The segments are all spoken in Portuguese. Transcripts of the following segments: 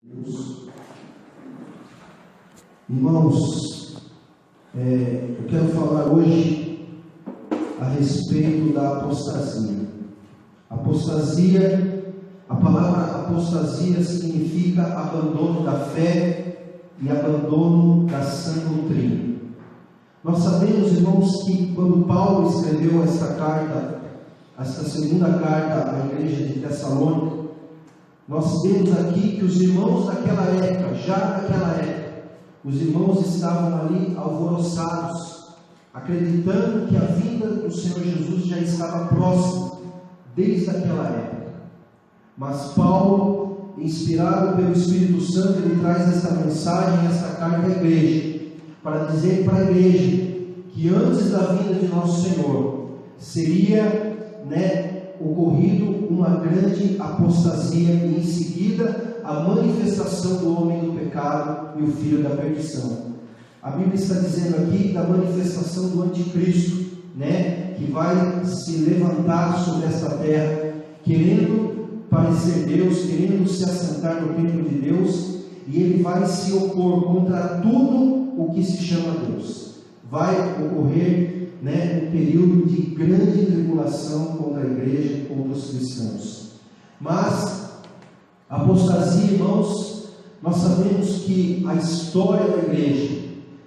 Deus. Irmãos, eu quero falar hoje a respeito da apostasia. Apostasia, a palavra apostasia significa abandono da fé e abandono da sã doutrina. Nós sabemos, irmãos, que quando Paulo escreveu esta segunda carta à igreja de Tessalônica, nós vemos aqui que os irmãos daquela época, os irmãos estavam ali alvoroçados, acreditando que a vinda do Senhor Jesus já estava próxima, desde aquela época. Mas Paulo, inspirado pelo Espírito Santo, ele traz esta mensagem, esta carta à igreja, para dizer para a igreja que antes da vinda de nosso Senhor seria, ocorrido uma grande apostasia e em seguida a manifestação do homem do pecado e o filho da perdição. A Bíblia está dizendo aqui da manifestação do anticristo, que vai se levantar sobre esta terra, querendo parecer Deus, querendo se assentar no templo de Deus, e ele vai se opor contra tudo o que se chama Deus. Vai ocorrer um período de grande tribulação contra a igreja e contra os cristãos. Mas apostasia, irmãos, nós sabemos que a história da igreja,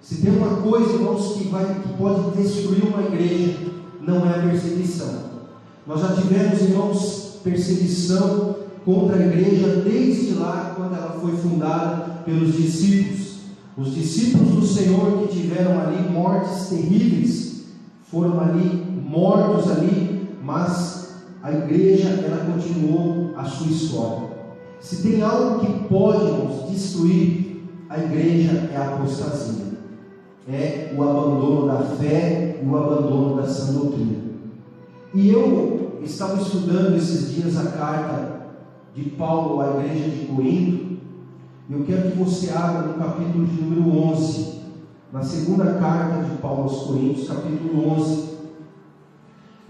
se tem uma coisa, irmãos, que pode destruir uma igreja, não é a perseguição. Nós já tivemos, irmãos, perseguição contra a igreja desde lá, quando ela foi fundada pelos discípulos. Os discípulos do Senhor que tiveram ali mortes terríveis, foram ali mortos ali, mas a igreja, ela continuou a sua história. Se tem algo que pode, irmãos, destruir a igreja, é a apostasia, é o abandono da fé e o abandono da sã doutrina. E eu estava estudando esses dias a carta de Paulo à igreja de Corinto, e eu quero que você abra no capítulo de número 11, na segunda carta de Paulo aos Coríntios, capítulo 11.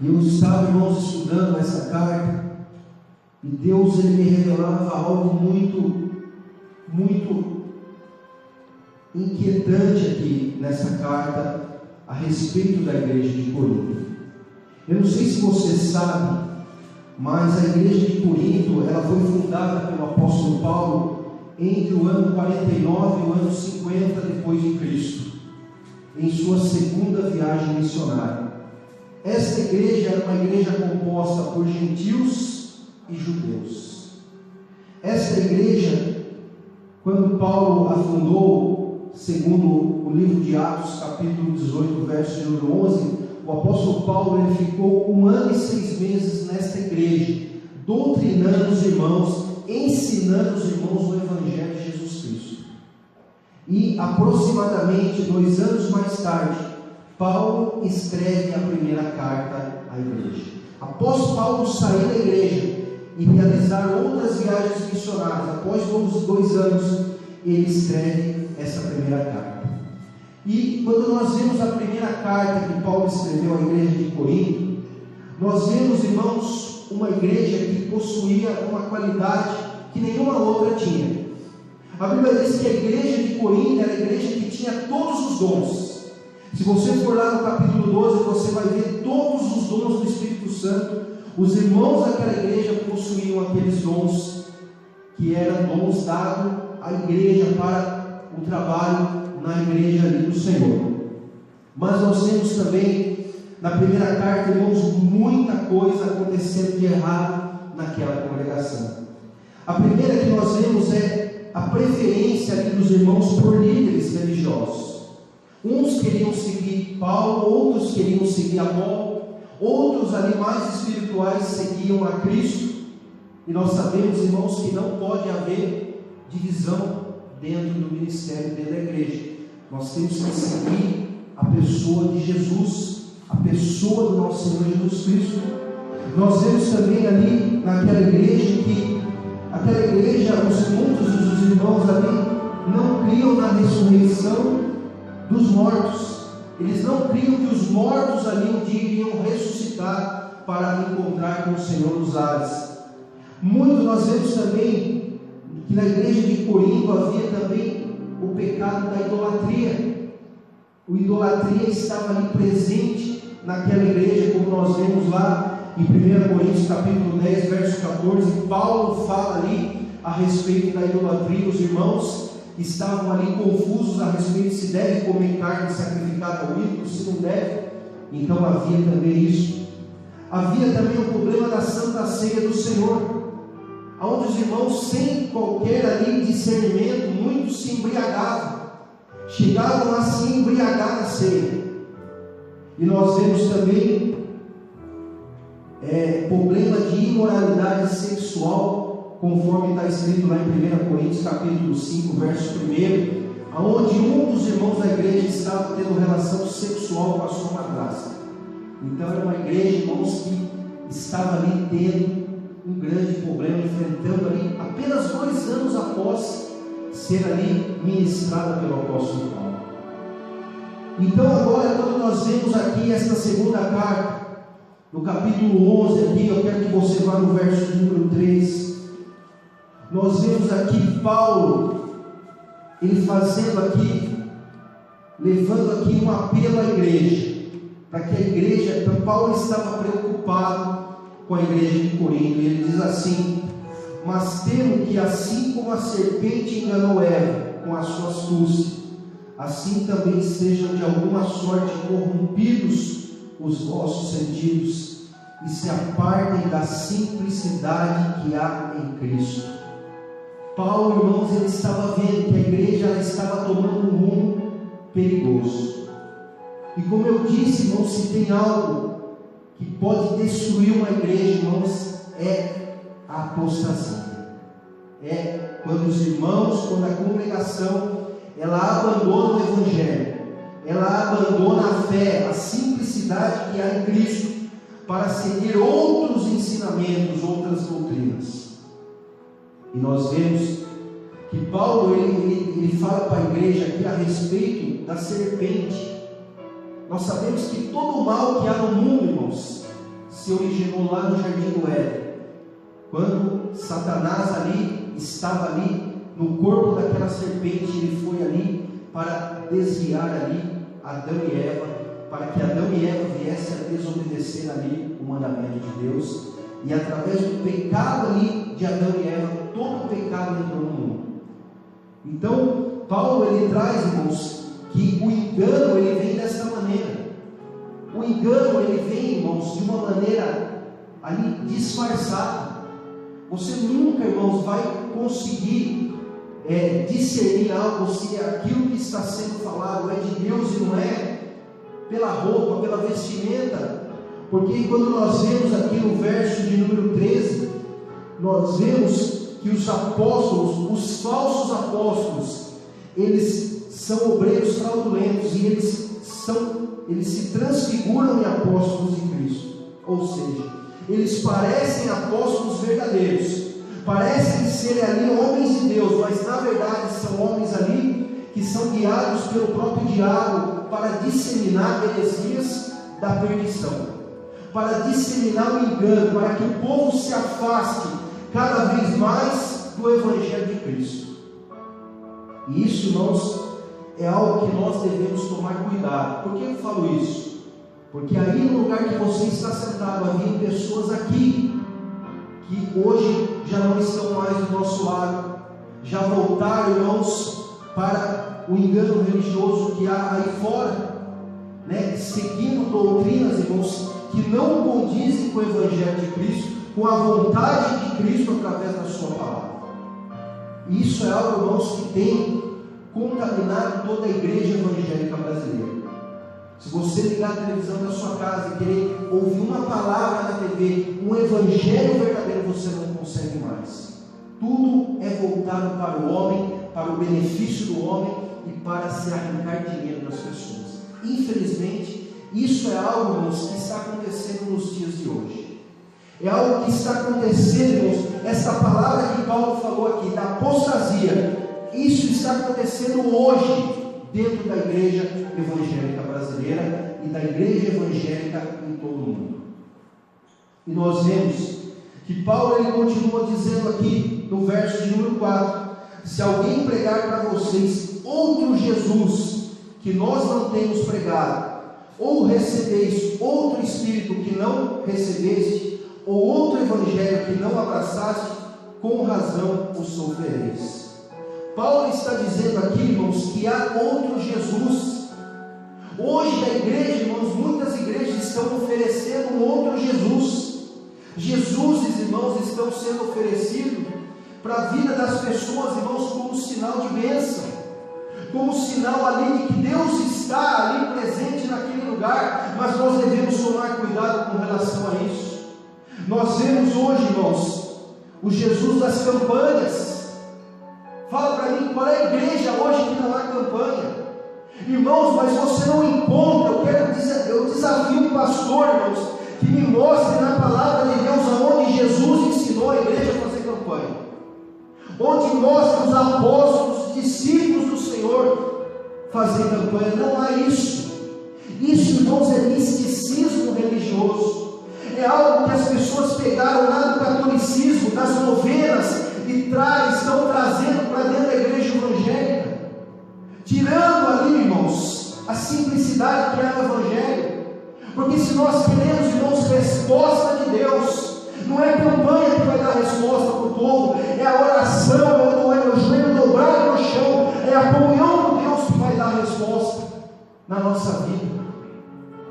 E eu estava, irmãos, estudando essa carta, e Deus, ele me revelava algo muito, muito inquietante aqui nessa carta a respeito da igreja de Corinto. Eu não sei se você sabe, mas a igreja de Corinto, ela foi fundada pelo apóstolo Paulo entre o ano 49 e o ano 50 depois de Cristo, em sua segunda viagem missionária. Esta igreja era uma igreja composta por gentios e judeus. Esta igreja, quando Paulo a fundou, segundo o livro de Atos, capítulo 18, verso número 11, o apóstolo Paulo ele ficou 1 ano e 6 meses nesta igreja, doutrinando os irmãos, ensinando os irmãos o Evangelho de Jesus Cristo. E aproximadamente 2 anos mais tarde, Paulo escreve a primeira carta à igreja. Após Paulo sair da igreja e realizar outras viagens missionárias, após 2 anos, ele escreve essa primeira carta. E quando nós vemos a primeira carta que Paulo escreveu à igreja de Corinto, nós vemos, irmãos, uma igreja que possuía uma qualidade que nenhuma outra tinha. A Bíblia diz que a igreja de Corinto era a igreja que tinha todos os dons. Se você for lá no capítulo 12, você vai ver todos os dons do Espírito Santo. Os irmãos daquela igreja possuíam aqueles dons, que eram dons dados à igreja para o trabalho na igreja ali do Senhor. Mas nós temos também, na primeira carta, irmãos, muita coisa acontecendo de errado naquela congregação. A primeira que nós vemos é a preferência ali dos irmãos por líderes religiosos. Uns queriam seguir Paulo, outros queriam seguir Apolo, outros ali mais espirituais seguiam a Cristo. E nós sabemos, irmãos, que não pode haver divisão dentro do ministério, dentro da igreja. Nós temos que seguir a pessoa de Jesus, a pessoa do nosso Senhor Jesus Cristo. Nós vemos também ali naquela igreja que muitos dos irmãos ali não criam na ressurreição dos mortos. Eles não criam que os mortos ali um dia iriam ressuscitar para encontrar com o Senhor nos ares. Muito nós vemos também que na igreja de Corinto havia também o pecado da idolatria. A idolatria estava ali presente naquela igreja, como nós vemos lá em 1 Coríntios capítulo 10, verso 14. Paulo fala ali a respeito da idolatria. Os irmãos estavam ali confusos a respeito se deve comer carne sacrificada ao ídolo, se não deve. Então havia também isso. Havia também o problema da Santa Ceia do Senhor, onde os irmãos, sem qualquer ali discernimento, muitos se embriagavam, chegavam a se embriagar na ceia. E nós vemos também problema de imoralidade sexual, conforme está escrito lá em 1 Coríntios capítulo 5, verso 1, onde um dos irmãos da igreja estava tendo relação sexual com a sua madrasta. Então era uma igreja, irmãos, que estava ali tendo um grande problema, enfrentando ali, apenas 2 anos após ser ali ministrada pelo apóstolo Paulo. Então agora, quando nós vemos aqui esta segunda carta, no capítulo 11 aqui, eu quero que você vá no verso número 3, nós vemos aqui Paulo, ele fazendo aqui, levando aqui um apelo à igreja, para que a igreja, então Paulo estava preocupado com a igreja de Corinto, e ele diz assim: mas temo que assim como a serpente enganou Eva com a sua astúcia, assim também sejam de alguma sorte corrompidos os vossos sentidos, e se apartem da simplicidade que há em Cristo. Paulo, irmãos, ele estava vendo que a igreja ela estava tomando um rumo perigoso. E como eu disse, irmãos, se tem algo que pode destruir uma igreja, irmãos, é a apostasia. É quando os irmãos, quando a congregação, ela abandona o Evangelho, ela abandona a fé, a simplicidade que há em Cristo, para seguir outros ensinamentos, outras doutrinas. E nós vemos que Paulo, ele fala para a igreja aqui a respeito da serpente. Nós sabemos que todo o mal que há no mundo, irmãos, se originou lá no Jardim do Éden, quando Satanás ali, estava ali, no corpo daquela serpente, ele foi ali para desviar ali Adão e Eva, para que Adão e Eva viessem a desobedecer ali o mandamento de Deus, e através do pecado ali de Adão e Eva, todo o pecado entrou no mundo. Então, Paulo ele traz, irmãos, que o engano ele vem dessa maneira. O engano ele vem, irmãos, de uma maneira ali disfarçada. Você nunca, irmãos, vai conseguir discernir algo se aquilo que está sendo falado é de Deus e não é, pela roupa, pela vestimenta. Porque quando nós vemos aqui no verso de número 13, nós vemos que os apóstolos, os falsos apóstolos, eles são obreiros fraudulentos e eles se transfiguram em apóstolos de Cristo. Ou seja, eles parecem apóstolos verdadeiros, parecem ser ali homens de Deus, mas na verdade são homens ali que são guiados pelo próprio diabo para disseminar heresias da perdição, para disseminar o engano, para que o povo se afaste cada vez mais do Evangelho de Cristo. E isso, irmãos, é algo que nós devemos tomar cuidado. Por que eu falo isso? Porque aí no lugar que você está sentado, havia pessoas aqui que hoje já não estão mais do nosso lado, já voltaram, irmãos, para o engano religioso que há aí fora, seguindo doutrinas, irmãos, que não condizem com o Evangelho de Cristo, com a vontade de Cristo através da sua palavra. E isso é algo, irmãos, que tem contaminado toda a igreja evangélica brasileira. Se você ligar a televisão da sua casa e querer ouvir uma palavra na TV, um evangelho verdadeiro, você não consegue mais. Tudo é voltado para o homem, para o benefício do homem e para se arrancar dinheiro das pessoas. Infelizmente, isso é algo, irmãos, que está acontecendo nos dias de hoje. É algo que está acontecendo, irmãos. Essa palavra que Paulo falou aqui, da apostasia, isso está acontecendo hoje dentro da igreja evangélica brasileira e da igreja evangélica em todo o mundo. E nós vemos que Paulo ele continua dizendo aqui no verso de número 4: se alguém pregar para vocês outro Jesus que nós não temos pregado, ou recebeis outro Espírito que não recebeste, ou outro Evangelho que não abraçaste, com razão o sofrereis. Paulo está dizendo aqui, irmãos, que há outro Jesus. Hoje a igreja, irmãos, muitas igrejas estão oferecendo um outro Jesus. Jesus, irmãos, estão sendo oferecidos para a vida das pessoas, irmãos, como sinal de bênção, como sinal ali de que Deus está ali presente naquele lugar, mas nós devemos tomar cuidado com relação a isso. Nós vemos hoje, irmãos, o Jesus das campanhas. Fala para mim, qual é a igreja hoje que não há campanha? Irmãos, mas você não encontra, eu desafio o pastor, irmãos, que me mostre na palavra de Deus aonde Jesus ensinou a igreja a fazer campanha, onde mostra os apóstolos, os discípulos do Senhor fazer campanha. Não há isso. Isso, irmãos, é misticismo religioso, é algo que as pessoas pegaram lá do catolicismo, das novenas, e estão trazendo para dentro da igreja evangélica, tirando ali, irmãos, a simplicidade que é o Evangelho. Porque se nós queremos, irmãos, resposta de Deus, não é campanha que vai dar resposta para o povo, é a oração, é o joelho dobrado no chão, é a comunhão com Deus que vai dar resposta na nossa vida.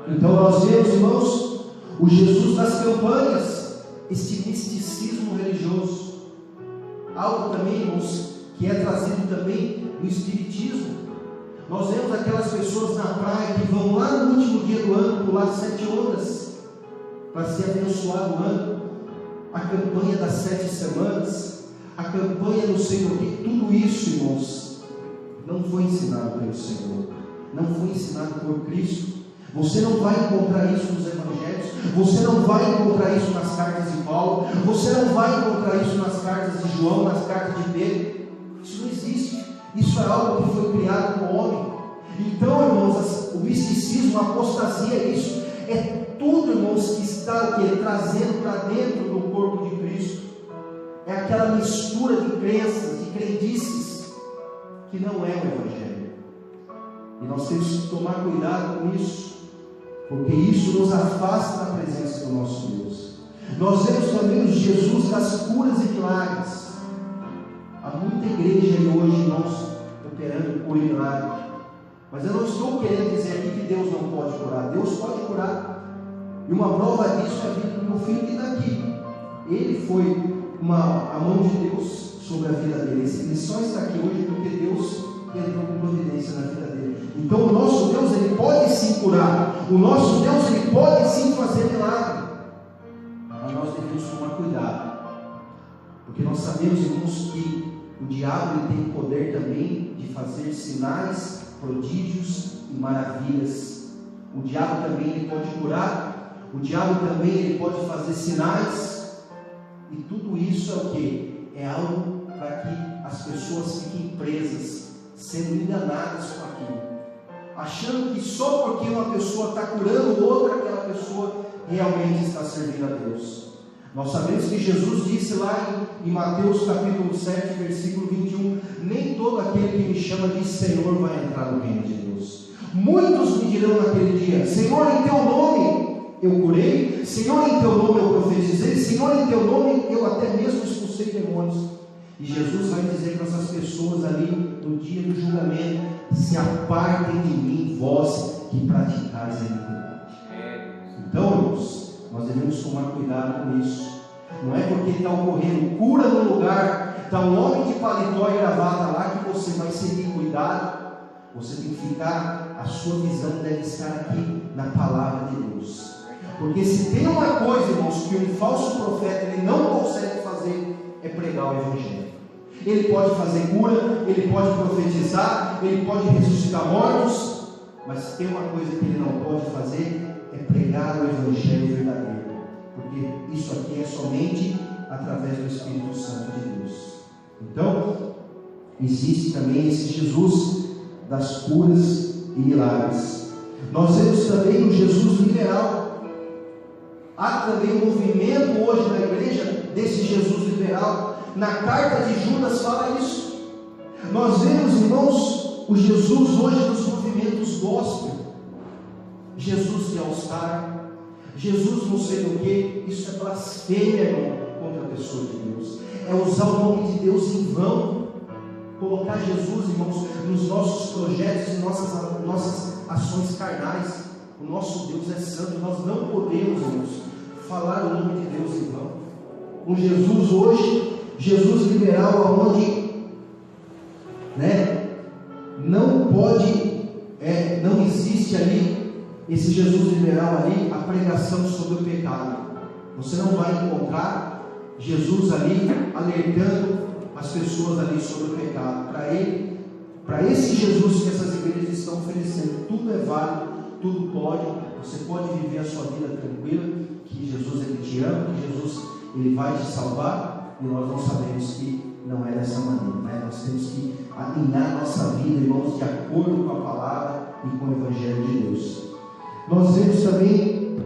Então nós vemos, irmãos, o Jesus das campanhas, este misticismo religioso, algo também, irmãos, que é trazido também no Espiritismo. Nós vemos aquelas pessoas na praia que vão lá no último dia do ano pular 7 ondas para se abençoar o ano, a campanha das 7 semanas, a campanha do Senhor. E tudo isso, irmãos, não foi ensinado pelo Senhor, não foi ensinado por Cristo. Você não vai encontrar isso nos Evangelhos, você não vai encontrar isso nas cartas de Paulo, você não vai encontrar isso nas cartas de João, nas cartas de Pedro. Isso não existe. Isso é algo que foi criado com o homem. Então, irmãos, o misticismo, a apostasia é isso. É tudo, irmãos, que está trazendo para dentro do corpo de Cristo. É aquela mistura de crenças, de crendices, que não é o Evangelho. E nós temos que tomar cuidado com isso, porque isso nos afasta da presença do nosso Deus. Nós vemos também o Jesus das curas e milagres. Há muita igreja aí hoje, irmãos, operando por milagre. Mas eu não estou querendo dizer aqui que Deus não pode curar. Deus pode curar. E uma prova disso é a vida do meu filho que está aqui. Ele foi a mão de Deus sobre a vida dele. Ele só está aqui hoje porque Deus entrou com providência na vida dele. Então o nosso Deus, ele pode sim curar. O nosso Deus, ele pode sim fazer milagre. Mas nós devemos tomar cuidado, porque nós sabemos, irmãos, que o diabo ele tem poder também de fazer sinais, prodígios e maravilhas. O diabo também ele pode curar. O diabo também ele pode fazer sinais. E tudo isso é o que? É algo para que as pessoas fiquem presas, sendo enganadas com aquilo, achando que só porque uma pessoa está curando outra, aquela pessoa realmente está servindo a Deus. Nós sabemos que Jesus disse lá em Mateus capítulo 7, versículo 21, nem todo aquele que me chama de Senhor vai entrar no reino de Deus. Muitos me dirão naquele dia: Senhor, em teu nome eu curei, Senhor, em teu nome eu profetizei, Senhor, em teu nome eu até mesmo expulsei demônios. E Jesus vai dizer para essas pessoas ali no dia do julgamento: se apartem de mim, vós que praticais a iniquidade. Então, irmãos, nós devemos tomar cuidado com isso. Não é porque está ocorrendo cura no lugar, está um homem de paletó e gravata lá, que você vai seguir cuidado. Você tem que ficar, a sua visão deve estar aqui na palavra de Deus. Porque se tem uma coisa, irmãos, que um falso profeta ele não consegue fazer, é pregar o Evangelho. Ele pode fazer cura, ele pode profetizar, ele pode ressuscitar mortos, mas tem uma coisa que ele não pode fazer, é pregar o Evangelho verdadeiro. Porque isso aqui é somente através do Espírito Santo de Deus. Então, existe também esse Jesus das curas e milagres. Nós vemos também o Jesus liberal. Há também um movimento hoje na igreja desse Jesus liberal, Na carta de Judas fala isso. Nós vemos, irmãos, o Jesus hoje nos movimentos gospel. Jesus de All-Star, Jesus não sei do que. Isso é blasfêmia, irmão, contra a pessoa de Deus. É usar o nome de Deus em vão. Colocar Jesus, irmãos, nos nossos projetos e nossas ações carnais. O nosso Deus é santo. Nós não podemos, irmãos, falar o nome de Deus em vão. Um Jesus hoje, Jesus liberal, onde não pode, não existe ali, esse Jesus liberal ali, a pregação sobre o pecado. Você não vai encontrar Jesus ali alertando as pessoas ali sobre o pecado. Para esse Jesus que essas igrejas estão oferecendo, tudo é válido, tudo pode, você pode viver a sua vida tranquila, que Jesus ele te ama, que Jesus ele vai te salvar, e nós não sabemos que não é dessa maneira, né? Nós temos que alinhar nossa vida, irmãos, de acordo com a palavra e com o Evangelho de Deus. Nós vemos também,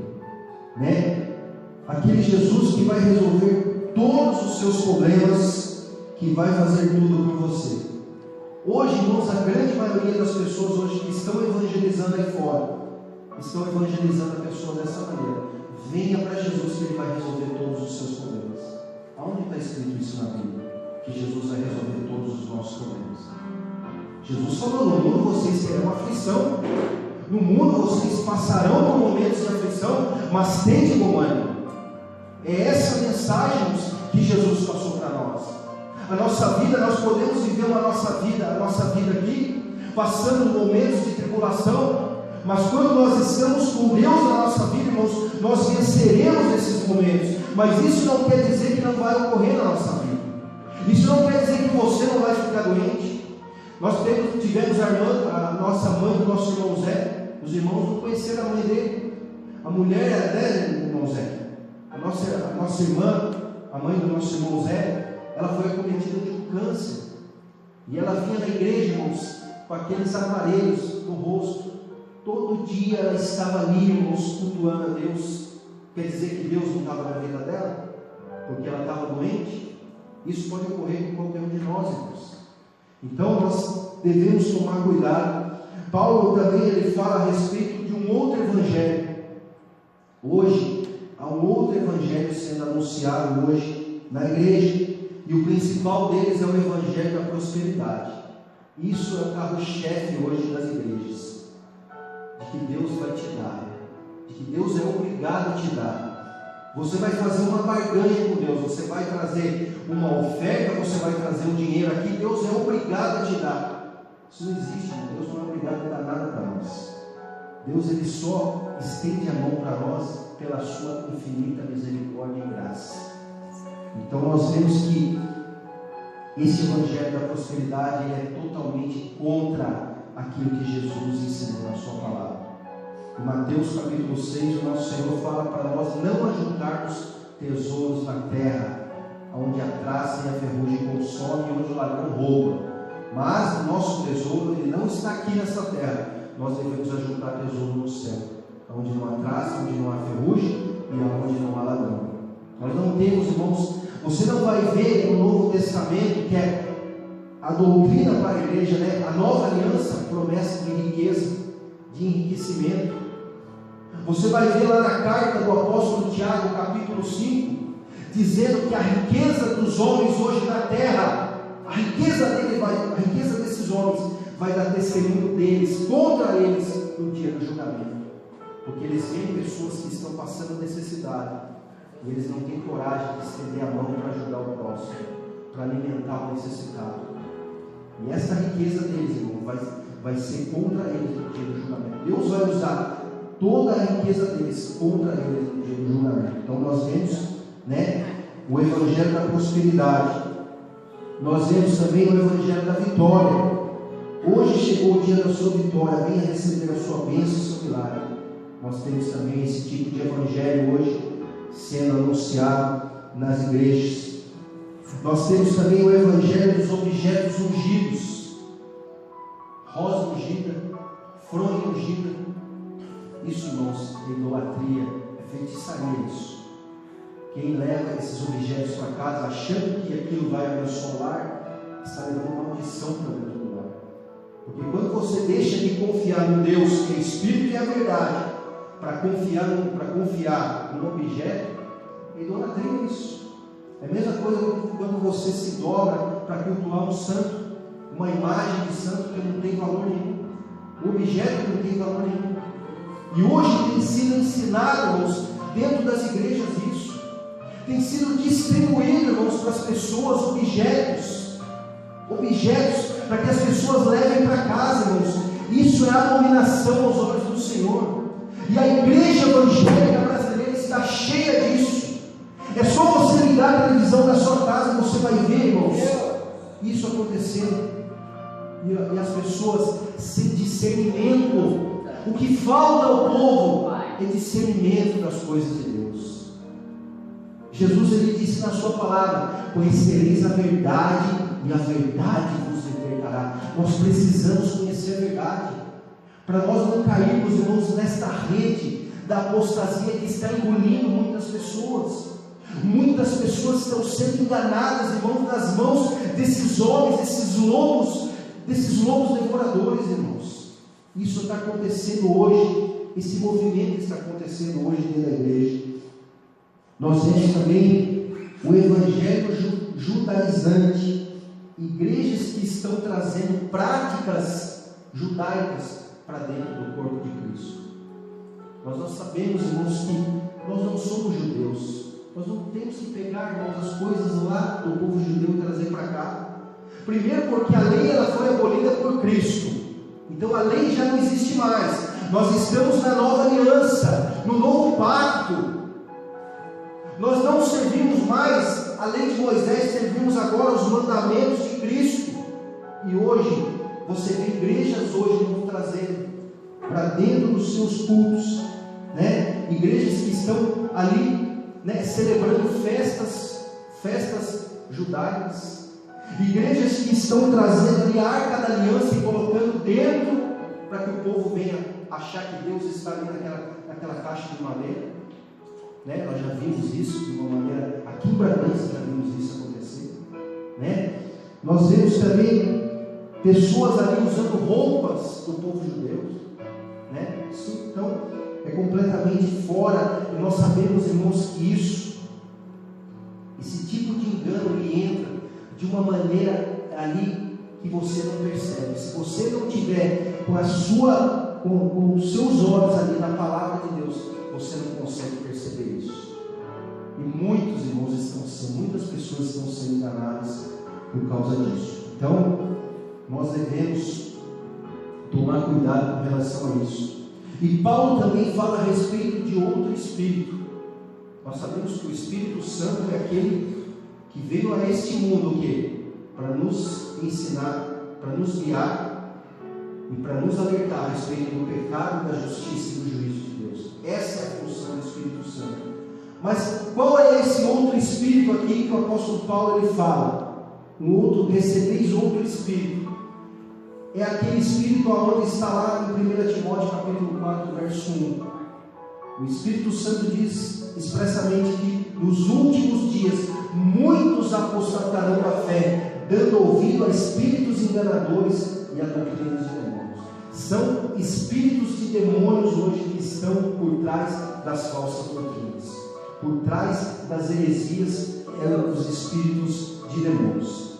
aquele Jesus que vai resolver todos os seus problemas, que vai fazer tudo por você. Hoje, irmãos, a grande maioria das pessoas hoje que estão evangelizando aí fora, estão evangelizando a pessoa dessa maneira. Venha para Jesus que Ele vai resolver todos os seus problemas. Aonde está escrito isso na Bíblia? Que Jesus vai resolver todos os nossos problemas. Jesus falou: no mundo vocês terão aflição, no mundo vocês passarão por momentos de aflição, mas tende bom ânimo. É essa mensagem que Jesus passou para nós. A nossa vida, nós podemos viver a nossa vida aqui, passando momentos de tribulação, mas quando nós estamos com Deus na nossa vida, irmãos, nós venceremos esses momentos. Mas isso não quer dizer que não vai ocorrer na nossa vida. Isso não quer dizer que você não vai ficar doente. Nós tivemos a nossa mãe do nosso irmão Zé. Os irmãos não conheceram a mãe dele. A mulher, irmão Zé, a nossa irmã, a mãe do nosso irmão Zé, ela foi acometida de um câncer. E ela vinha na igreja, irmãos, com aqueles aparelhos no rosto. Todo dia ela estava ali, irmãos, cultuando a Deus. Quer dizer que Deus não estava na vida dela? Porque ela estava doente? Isso pode ocorrer com qualquer um de nós, irmãos. Então nós devemos tomar cuidado. Paulo também ele fala a respeito de um outro evangelho. Hoje, há um outro evangelho sendo anunciado hoje na igreja. E o principal deles é o evangelho da prosperidade. Isso é o carro-chefe hoje das igrejas. De que Deus vai te dar, de que Deus é obrigado a te dar. Você vai fazer uma barganha com Deus, você vai trazer uma oferta, você vai trazer um dinheiro aqui, Deus é obrigado a te dar. Isso não existe, Deus não é obrigado a dar nada para nós. Deus ele só estende a mão para nós pela sua infinita misericórdia e graça. Então nós vemos que esse evangelho da prosperidade é totalmente contra aquilo que Jesus ensinou na sua palavra. Em Mateus capítulo 6, o nosso Senhor fala para nós não ajuntarmos tesouros na terra, onde a traça e a ferrugem consomem e onde o ladrão rouba. Mas o nosso tesouro ele não está aqui nessa terra. Nós devemos ajuntar tesouro no céu, onde não há traça, onde não há ferrugem e onde não há ladrão. Nós não temos, irmãos, você não vai ver no Novo Testamento, que é a doutrina para a igreja, a nova aliança, promessa de riqueza, de enriquecimento. Você vai ver lá na carta do apóstolo Tiago, capítulo 5, dizendo que a riqueza dos homens hoje na terra, a riqueza desses homens vai dar testemunho deles, contra eles, no dia do julgamento. Porque eles veem pessoas que estão passando necessidade, e eles não têm coragem de estender a mão para ajudar o próximo, para alimentar o necessitado. E essa riqueza deles, irmão, vai ser contra eles no dia do julgamento. Deus vai usar toda a riqueza deles contra eles no dia do julgamento. Então nós vemos, o evangelho da prosperidade. Nós vemos também o evangelho da vitória. Hoje chegou o dia da sua vitória, venha receber a sua bênção e seu milagre. Nós temos também esse tipo de evangelho hoje sendo anunciado nas igrejas. Nós temos também o evangelho dos objetos ungidos, rosa ungida, fronha ungida. Isso, irmãos, é idolatria, é feitiçaria isso. Quem leva esses objetos para casa achando que aquilo vai abençoar o lar, está levando uma maldição para dentro do lar. Porque quando você deixa de confiar no Deus, que é Espírito e a verdade, para confiar no objeto, idolatria é isso. É a mesma coisa quando você se dobra para cultuar um santo, uma imagem de santo que não tem valor nenhum, o objeto não tem valor nenhum. E hoje tem sido ensinado, irmãos, dentro das igrejas isso. Tem sido distribuído, irmãos, para as pessoas objetos, para que as pessoas levem para casa, irmãos. Isso é abominação aos olhos do Senhor. E a igreja evangélica brasileira está cheia disso. É só você ligar a televisão da sua casa e você vai ver, irmãos, isso acontecendo. E as pessoas sem discernimento. O que falta ao povo é discernimento das coisas de Deus. Jesus, ele disse na sua palavra: conhecereis a verdade e a verdade vos libertará. Nós precisamos conhecer a verdade, para nós não cairmos, irmãos, nesta rede da apostasia que está engolindo muitas pessoas. Muitas pessoas estão sendo enganadas, irmãos, nas mãos desses homens, desses lobos devoradores, irmãos. Isso está acontecendo hoje, esse movimento está acontecendo hoje dentro da igreja. Nós temos também o evangelho judaizante, igrejas que estão trazendo práticas judaicas para dentro do corpo de Cristo. Nós sabemos, irmãos, que nós não somos judeus. Nós não temos que pegar, irmãos, as coisas lá do povo judeu e trazer para cá. Primeiro porque a lei ela foi abolida por Cristo. Então a lei já não existe mais. Nós estamos na nova aliança, no novo pacto. Nós não servimos mais a lei de Moisés, servimos agora os mandamentos de Cristo. E hoje, você vê igrejas hoje que vão trazendo para dentro dos seus cultos, né? Igrejas que estão ali, né, celebrando festas judaicas. Igrejas que estão trazendo ali a arca da aliança e colocando dentro, para que o povo venha achar que Deus está ali naquela caixa de madeira, né? Nós já vimos isso de uma maneira, aqui em Bragança já vimos isso acontecer, né? Nós vemos também pessoas ali usando roupas do povo judeu, né? Isso então é completamente fora, e nós sabemos, irmãos, que esse tipo de engano ele entra de uma maneira ali que você não percebe. Se você não tiver com os seus olhos ali na palavra de Deus, você não consegue perceber isso. E muitas pessoas estão sendo enganadas por causa disso. Então, nós devemos tomar cuidado com relação a isso. E Paulo também fala a respeito de outro Espírito. Nós sabemos que o Espírito Santo é aquele que veio a este mundo o quê? Para nos ensinar, para nos guiar e para nos alertar a respeito do pecado, da justiça e do juízo de Deus. Essa é a função do Espírito Santo. Mas qual é esse outro Espírito aqui que o apóstolo Paulo ele fala? Recebeis outro Espírito. É aquele Espírito onde está lá em 1 Timóteo capítulo 4, verso 1. O Espírito Santo diz expressamente que nos últimos dias muitos apostatarão da fé, dando ouvido a espíritos enganadores e a doutrinas de demônios. São espíritos de demônios hoje que estão por trás das falsas doutrinas, por trás das heresias, os espíritos de demônios.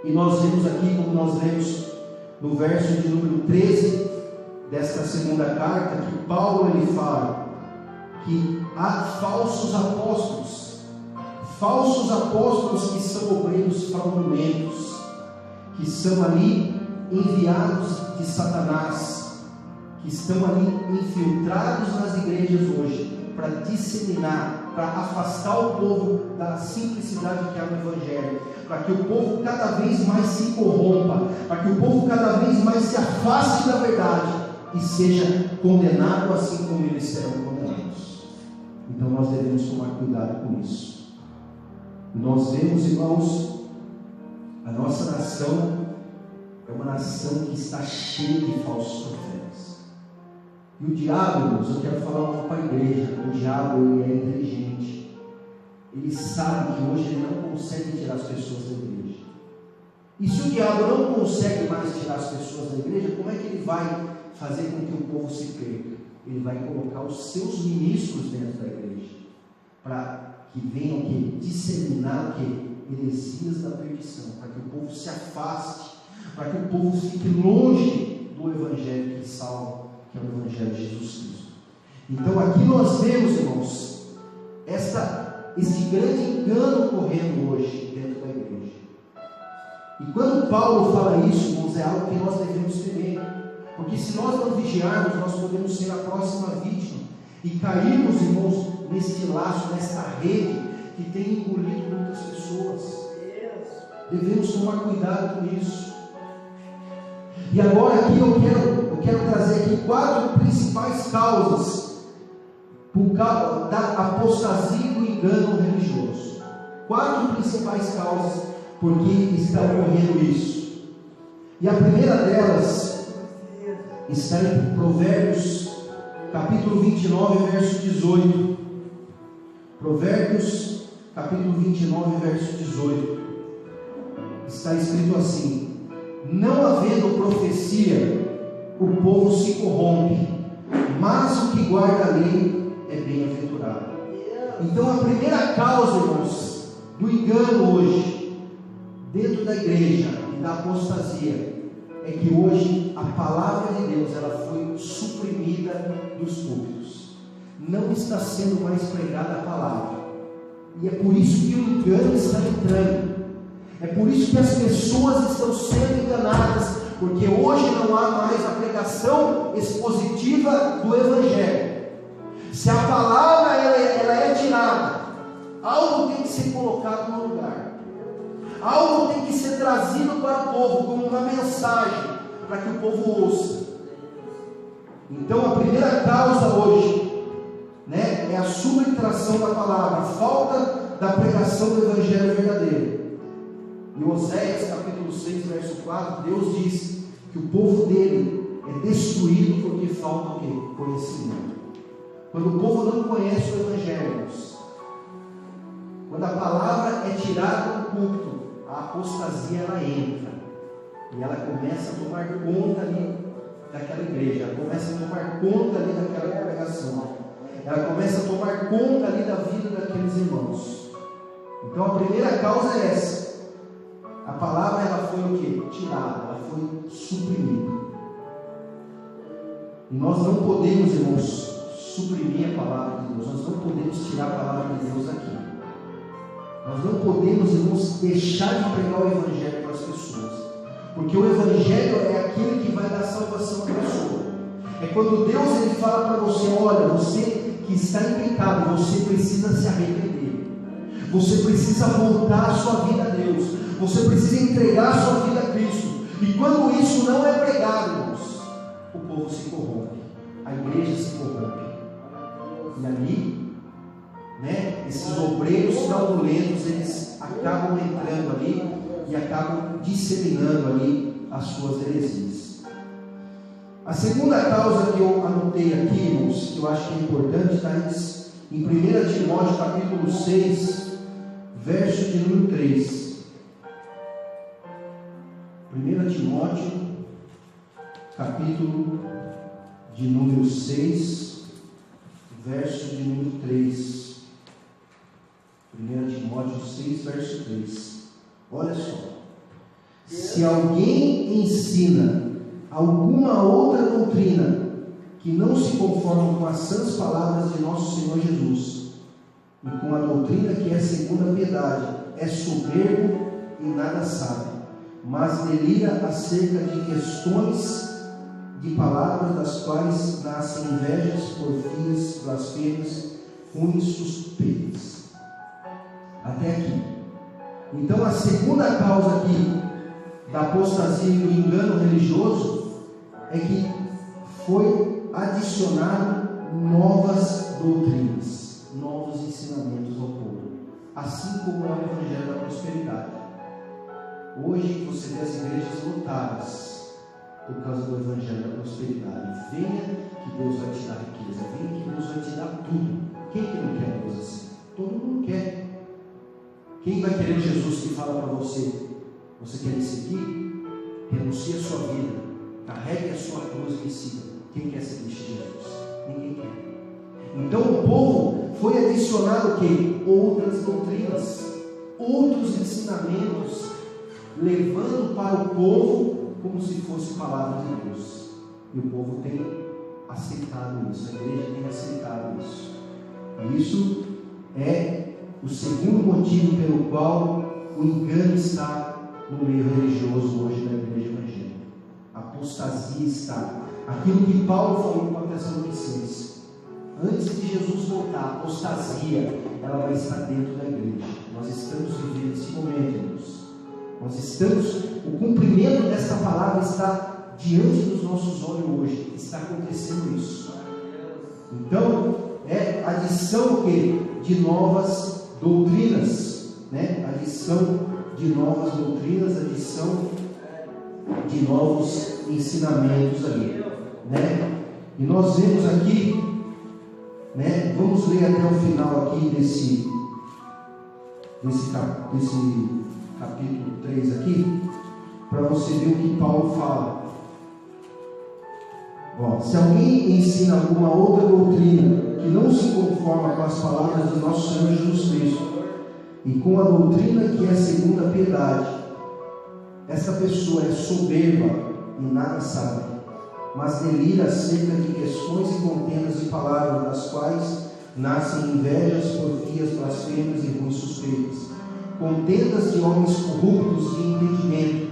E nós vemos aqui, como nós lemos no verso de número 13 desta segunda carta, que Paulo ele fala que há falsos apóstolos que são obreiros fraudulentos, que são ali enviados de Satanás, que estão ali infiltrados nas igrejas hoje, para disseminar, para afastar o povo da simplicidade que é o Evangelho, para que o povo cada vez mais se corrompa, para que o povo cada vez mais se afaste da verdade e seja condenado assim como eles serão condenados. Então nós devemos tomar cuidado com isso. Nós vemos, irmãos, a nossa nação é uma nação que está cheia de falsos profetas. E o diabo, irmãos, eu quero falar para a igreja, o diabo ele é inteligente. ele sabe que hoje ele não consegue tirar as pessoas da igreja. E se o diabo não consegue mais tirar as pessoas da igreja, como é que ele vai fazer com que o povo se perca? Ele vai colocar os seus ministros dentro da igreja, para que venham o quê? Disseminar o quê? Heresias da perdição, para que o povo se afaste, para que o povo fique longe do evangelho que salva, que é o evangelho de Jesus Cristo. Então aqui nós vemos, irmãos, esse grande engano ocorrendo hoje dentro da igreja. E quando Paulo fala isso, irmãos, é algo que nós devemos temer, porque se nós não vigiarmos, nós podemos ser a próxima vítima e cairmos, irmãos, neste laço, nesta rede que tem engolido muitas pessoas. Devemos tomar cuidado com isso. E agora aqui eu quero trazer aqui 4 principais causas por causa da apostasia e do engano religioso. 4 principais causas por que está ocorrendo isso. E a primeira delas está em Provérbios capítulo 29, verso 18. Provérbios capítulo 29, verso 18. Está escrito assim: não havendo profecia, o povo se corrompe, mas o que guarda a lei é bem-aventurado. Então a primeira causa, irmãos, do engano hoje, dentro da igreja e da apostasia, é que hoje a palavra de Deus ela foi suprimida dos púlpitos. Não está sendo mais pregada a palavra. E é por isso que o engano está entrando. É por isso que as pessoas estão sendo enganadas, porque hoje não há mais a pregação expositiva do Evangelho. Se a palavra ela é tirada, algo tem que ser colocado no lugar, algo tem que ser trazido para o povo como uma mensagem, para que o povo ouça. Então a primeira causa hoje, é a subtração da palavra, a falta da pregação do Evangelho verdadeiro. Em Oséias capítulo 6, verso 4, Deus diz que o povo dele é destruído porque falta o quê? Conhecimento. Quando o povo não conhece o Evangelho, quando a palavra é tirada do púlpito, a apostasia ela entra e ela começa a tomar conta ali daquela igreja, ela começa a tomar conta ali daquela congregação, ela começa a tomar conta ali da vida daqueles irmãos. Então a primeira causa é essa. A palavra ela foi o quê? Tirada, ela foi suprimida. E nós não podemos, irmãos, suprimir a palavra de Deus. Nós não podemos tirar a palavra de Deus aqui. Nós não podemos, irmãos, deixar de pregar o Evangelho para as pessoas. Porque o Evangelho é aquele que vai dar salvação à pessoa. É quando Deus ele fala para você: olha, você que está em pecado, você precisa se arrepender. Você precisa voltar a sua vida a Deus. Você precisa entregar a sua vida a Cristo. E quando isso não é pregado, irmãos, o povo se corrompe, a igreja se corrompe. E ali, esses obreiros fraudulentos, eles acabam entrando ali e acabam disseminando ali as suas heresias. A segunda causa que eu anotei aqui, irmãos, que eu acho que é importante, está em 1 Timóteo capítulo 6, verso de número 3. 1 Timóteo, capítulo de número 6, verso de número 3. 1 Timóteo 6, verso 3. Olha só. Se alguém ensina alguma outra doutrina que não se conforma com as sãs palavras de nosso Senhor Jesus e com a doutrina que é segundo a piedade, é soberbo e nada sabe, mas delira acerca de questões de palavras das quais nascem invejas, porfias, blasfêmias, ruins suspeitas. Até aqui. Então a segunda causa aqui da apostasia e do engano religioso é que foi adicionado novas doutrinas, novos ensinamentos ao povo, assim como é o Evangelho da prosperidade. Hoje você vê as igrejas lotadas por causa do Evangelho da prosperidade. Venha que Deus vai te dar riqueza, venha que Deus vai te dar tudo. Quem que não quer Deus assim? Todo mundo quer. Quem vai querer Jesus que fala para você? Você quer me seguir? Renuncie a sua vida, carregue a sua cruz e me siga. Quem quer seguir Jesus? Ninguém quer. Então o povo foi adicionado o quê? Outras doutrinas, outros ensinamentos, levando para o povo como se fosse palavra de Deus. E o povo tem aceitado isso, a igreja tem aceitado isso. E isso é o segundo motivo pelo qual o engano está no meio religioso hoje da igreja evangélica. A apostasia está. Aquilo que Paulo falou para Tessalonicenses: antes de Jesus voltar, a apostasia ela vai estar dentro da igreja. Nós estamos vivendo esse momento, irmãos. Nós estamos, o cumprimento desta palavra está diante dos nossos olhos hoje. Está acontecendo isso. Então, é adição de novas doutrinas, né? Adição de novas doutrinas, adição de novos ensinamentos ali, né? E nós vemos aqui, né? Vamos ler até o final aqui desse capítulo 3 aqui, para você ver o que Paulo fala. Bom, se alguém ensina alguma outra doutrina que não se conforma com as palavras de nosso Senhor Jesus Cristo e com a doutrina que é segundo a piedade, essa pessoa é soberba e nada sabe, mas delira acerca de questões e contendas de palavras, das quais nascem invejas, porfias, blasfêmias e ruins suspeitas, contendas de homens corruptos de entendimento,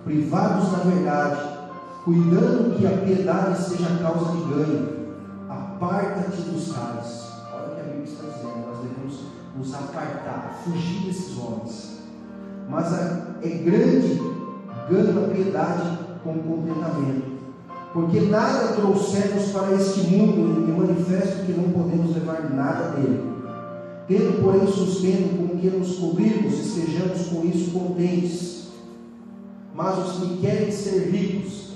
privados da verdade, cuidando que a piedade seja causa de ganho. Aparta-te dos tais. Olha o que a Bíblia está dizendo. Nós devemos nos apartar, fugir desses homens. Mas é grande ganho a piedade com contentamento, porque nada trouxemos para este mundo, e manifesto que não podemos levar nada dele. Tendo, porém, sustento com que nos cobrirmos, estejamos com isso contentes. Mas os que querem ser ricos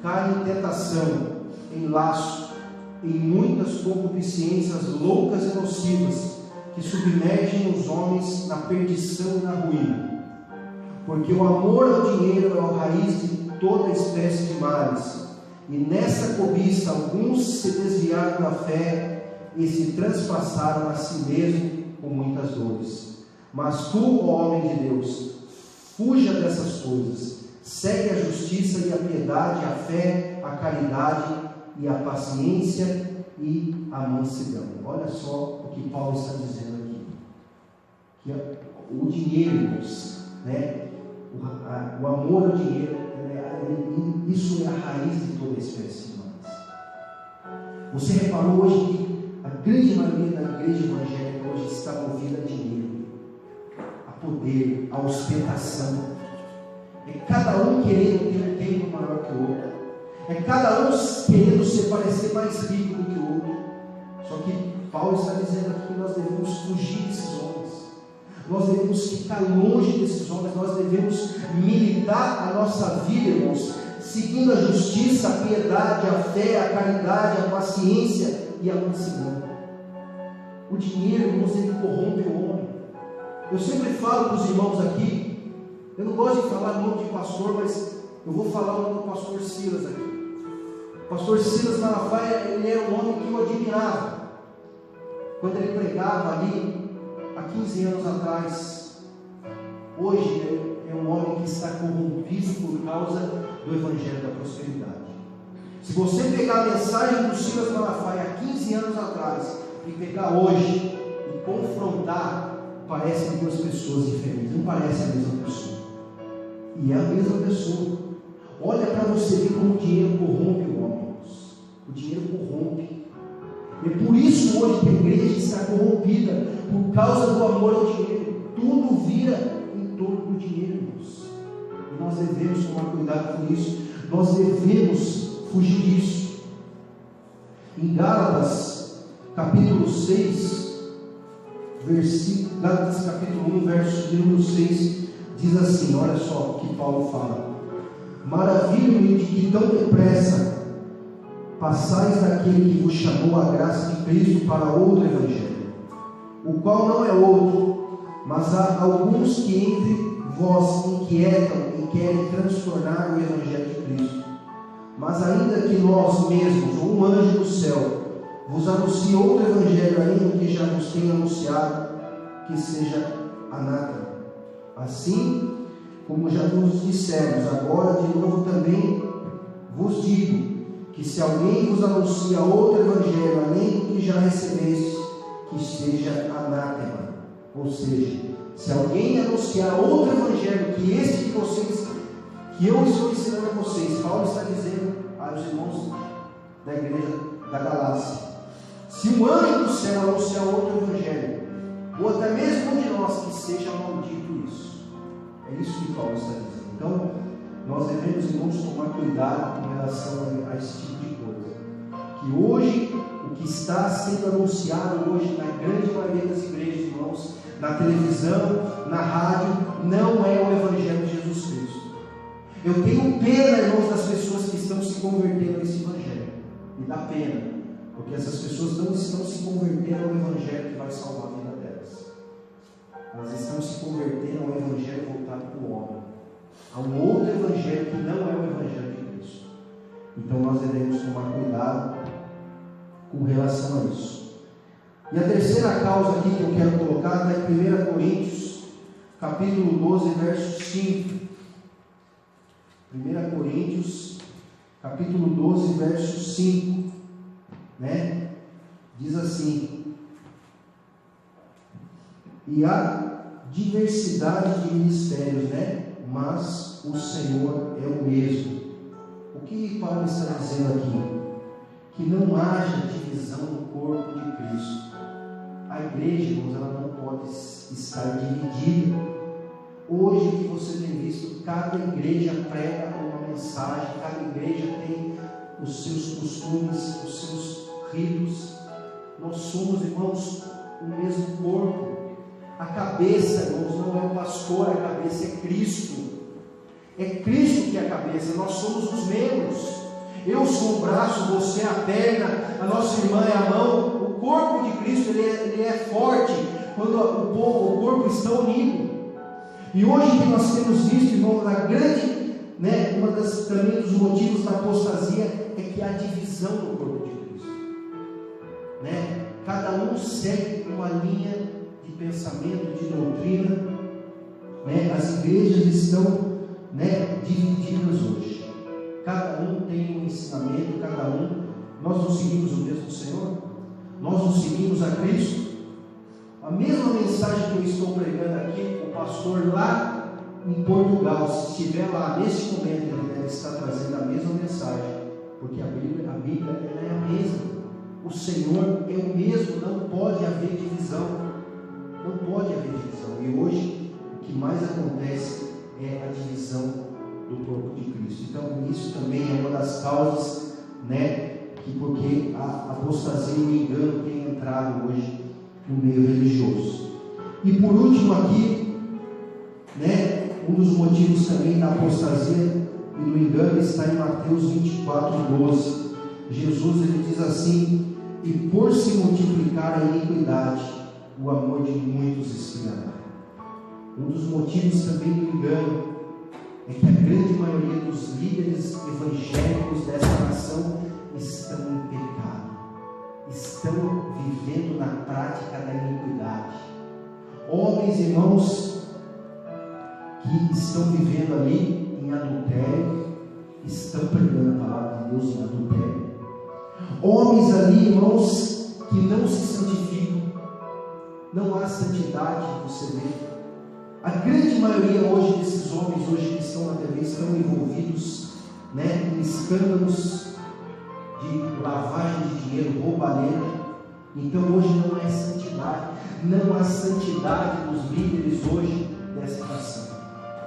caem em tentação, em laço, em muitas concupiscências loucas e nocivas, que submergem os homens na perdição e na ruína. Porque o amor ao dinheiro é a raiz de toda espécie de males, e nessa cobiça alguns se desviaram da fé e se transpassaram a si mesmo com muitas dores. Mas tu, ó homem de Deus, fuja dessas coisas, segue a justiça e a piedade, a fé, a caridade e a paciência e a mansidão. Olha só o que Paulo está dizendo aqui. Que o dinheiro, né? O amor ao dinheiro, isso é a raiz de toda a espécie de males. Você reparou hoje que a grande maioria da igreja evangélica hoje está movida a dinheiro, a poder, a ostentação. É cada um querendo ter um tempo maior que o outro. É cada um querendo se parecer mais rico do que o outro. Só que Paulo está dizendo aqui que nós devemos fugir desses homens. Nós devemos ficar longe desses homens. Nós devemos militar a nossa vida, irmãos, seguindo a justiça, a piedade, a fé, a caridade, a paciência e a mansidão. O dinheiro, irmãos, ele corrompe o homem. Eu sempre falo para os irmãos aqui, eu não gosto de falar o nome de pastor, mas eu vou falar o nome do pastor Silas aqui. O pastor Silas Malafaia, ele era um homem que eu admirava. Quando ele pregava ali, há 15 anos atrás. Hoje é um homem que está corrompido por causa do Evangelho da Prosperidade. Se você pegar a mensagem do Silas Malafaia há 15 anos atrás e pegar hoje e confrontar, parecem duas pessoas diferentes, não parece a mesma pessoa. E é a mesma pessoa. Olha para você ver como o dinheiro corrompe o homem. O dinheiro corrompe. E por isso hoje a igreja está corrompida, por causa do amor ao dinheiro. Tudo vira em torno do dinheiro, irmãos. E nós devemos tomar cuidado com isso. Nós devemos fugir disso. Em Gálatas, capítulo 6, Gálatas capítulo 1, verso de número 6, diz assim, olha só o que Paulo fala: maravilho-me de que tão depressa passais daquele que vos chamou a graça de Cristo para outro evangelho, o qual não é outro, Mas há alguns que entre vós inquietam e querem transtornar o Evangelho de Cristo. Mas ainda que nós mesmos, ou um anjo do céu, vos anuncie outro Evangelho além do que já vos tenho anunciado, que seja anátema. Assim, como já vos dissemos, agora de novo também vos digo, que se alguém vos anuncia outro Evangelho além do que já recebeste, que seja anátema. Ou seja, se alguém anunciar outro Evangelho que este de vocês, que eu estou ensinando a vocês, Paulo está dizendo aos irmãos da igreja da Galácia, se um anjo do céu anunciar outro Evangelho, ou até mesmo um de nós, que seja maldito isso. É isso que Paulo está dizendo. Então, nós devemos, irmãos, tomar cuidado com relação a esse tipo de coisa. Que hoje, o que está sendo anunciado hoje na grande maioria das igrejas, irmãos, na televisão, na rádio, não é o Evangelho de Jesus Cristo. Eu tenho pena, irmãos, das pessoas que estão se convertendo a esse Evangelho. Me dá pena, porque essas pessoas não estão se convertendo ao Evangelho que vai salvar a vida delas. Elas estão se convertendo ao Evangelho voltado para o homem, a um outro Evangelho que não é o Evangelho de Cristo. Então nós devemos tomar cuidado com relação a isso. E a terceira causa aqui que eu quero colocar está em 1 Coríntios, capítulo 12, verso 5. 1 Coríntios, capítulo 12, verso 5. Diz assim: e há diversidade de ministérios, mas o Senhor é o mesmo. O que Paulo está dizendo aqui? Que não haja divisão no corpo de Cristo. A igreja, irmãos, ela não pode estar dividida. Hoje que você tem visto, cada igreja prega uma mensagem, cada igreja tem os seus costumes, os seus ritos. Nós somos, irmãos, o mesmo corpo. A cabeça, irmãos, não é o pastor, a cabeça é Cristo. É Cristo que é a cabeça, nós somos os membros. Eu sou o braço, você é a perna, a nossa irmã é a mão. O corpo de Cristo ele é forte quando o corpo está unido. E hoje que nós temos visto, irmão, na grande, também dos motivos da apostasia é que há divisão no corpo de Cristo. Cada um segue uma linha de pensamento, de doutrina. As igrejas estão divididas hoje. Cada um tem um ensinamento, nós não seguimos o mesmo Senhor, nós não seguimos a Cristo. A mesma mensagem que eu estou pregando aqui, o pastor lá em Portugal, se estiver lá neste momento, ele deve estar trazendo a mesma mensagem, porque a Bíblia ela é a mesma. O Senhor é o mesmo, não pode haver divisão. Não pode haver divisão. E hoje o que mais acontece é a divisão do corpo de Cristo. Então isso também é uma das causas, porque a apostasia e o engano tem entrado hoje no meio religioso. E por último aqui, um dos motivos também da apostasia e do engano está em Mateus 24:12. Jesus ele diz assim: e por se multiplicar a iniquidade, o amor de muitos esfriará. Um dos motivos também do engano é que a grande maioria dos líderes evangélicos dessa nação estão em pecado, estão vivendo na prática da iniquidade. Homens, irmãos, que estão vivendo ali em adultério, estão pregando a palavra de Deus em adultério. Homens ali, irmãos, que não se santificam, não há santidade, você vê. A grande maioria hoje desses homens hoje que estão na TV estão envolvidos em escândalos de lavagem de dinheiro, roubalheira. Então hoje não é santidade, não há santidade dos líderes hoje dessa nação.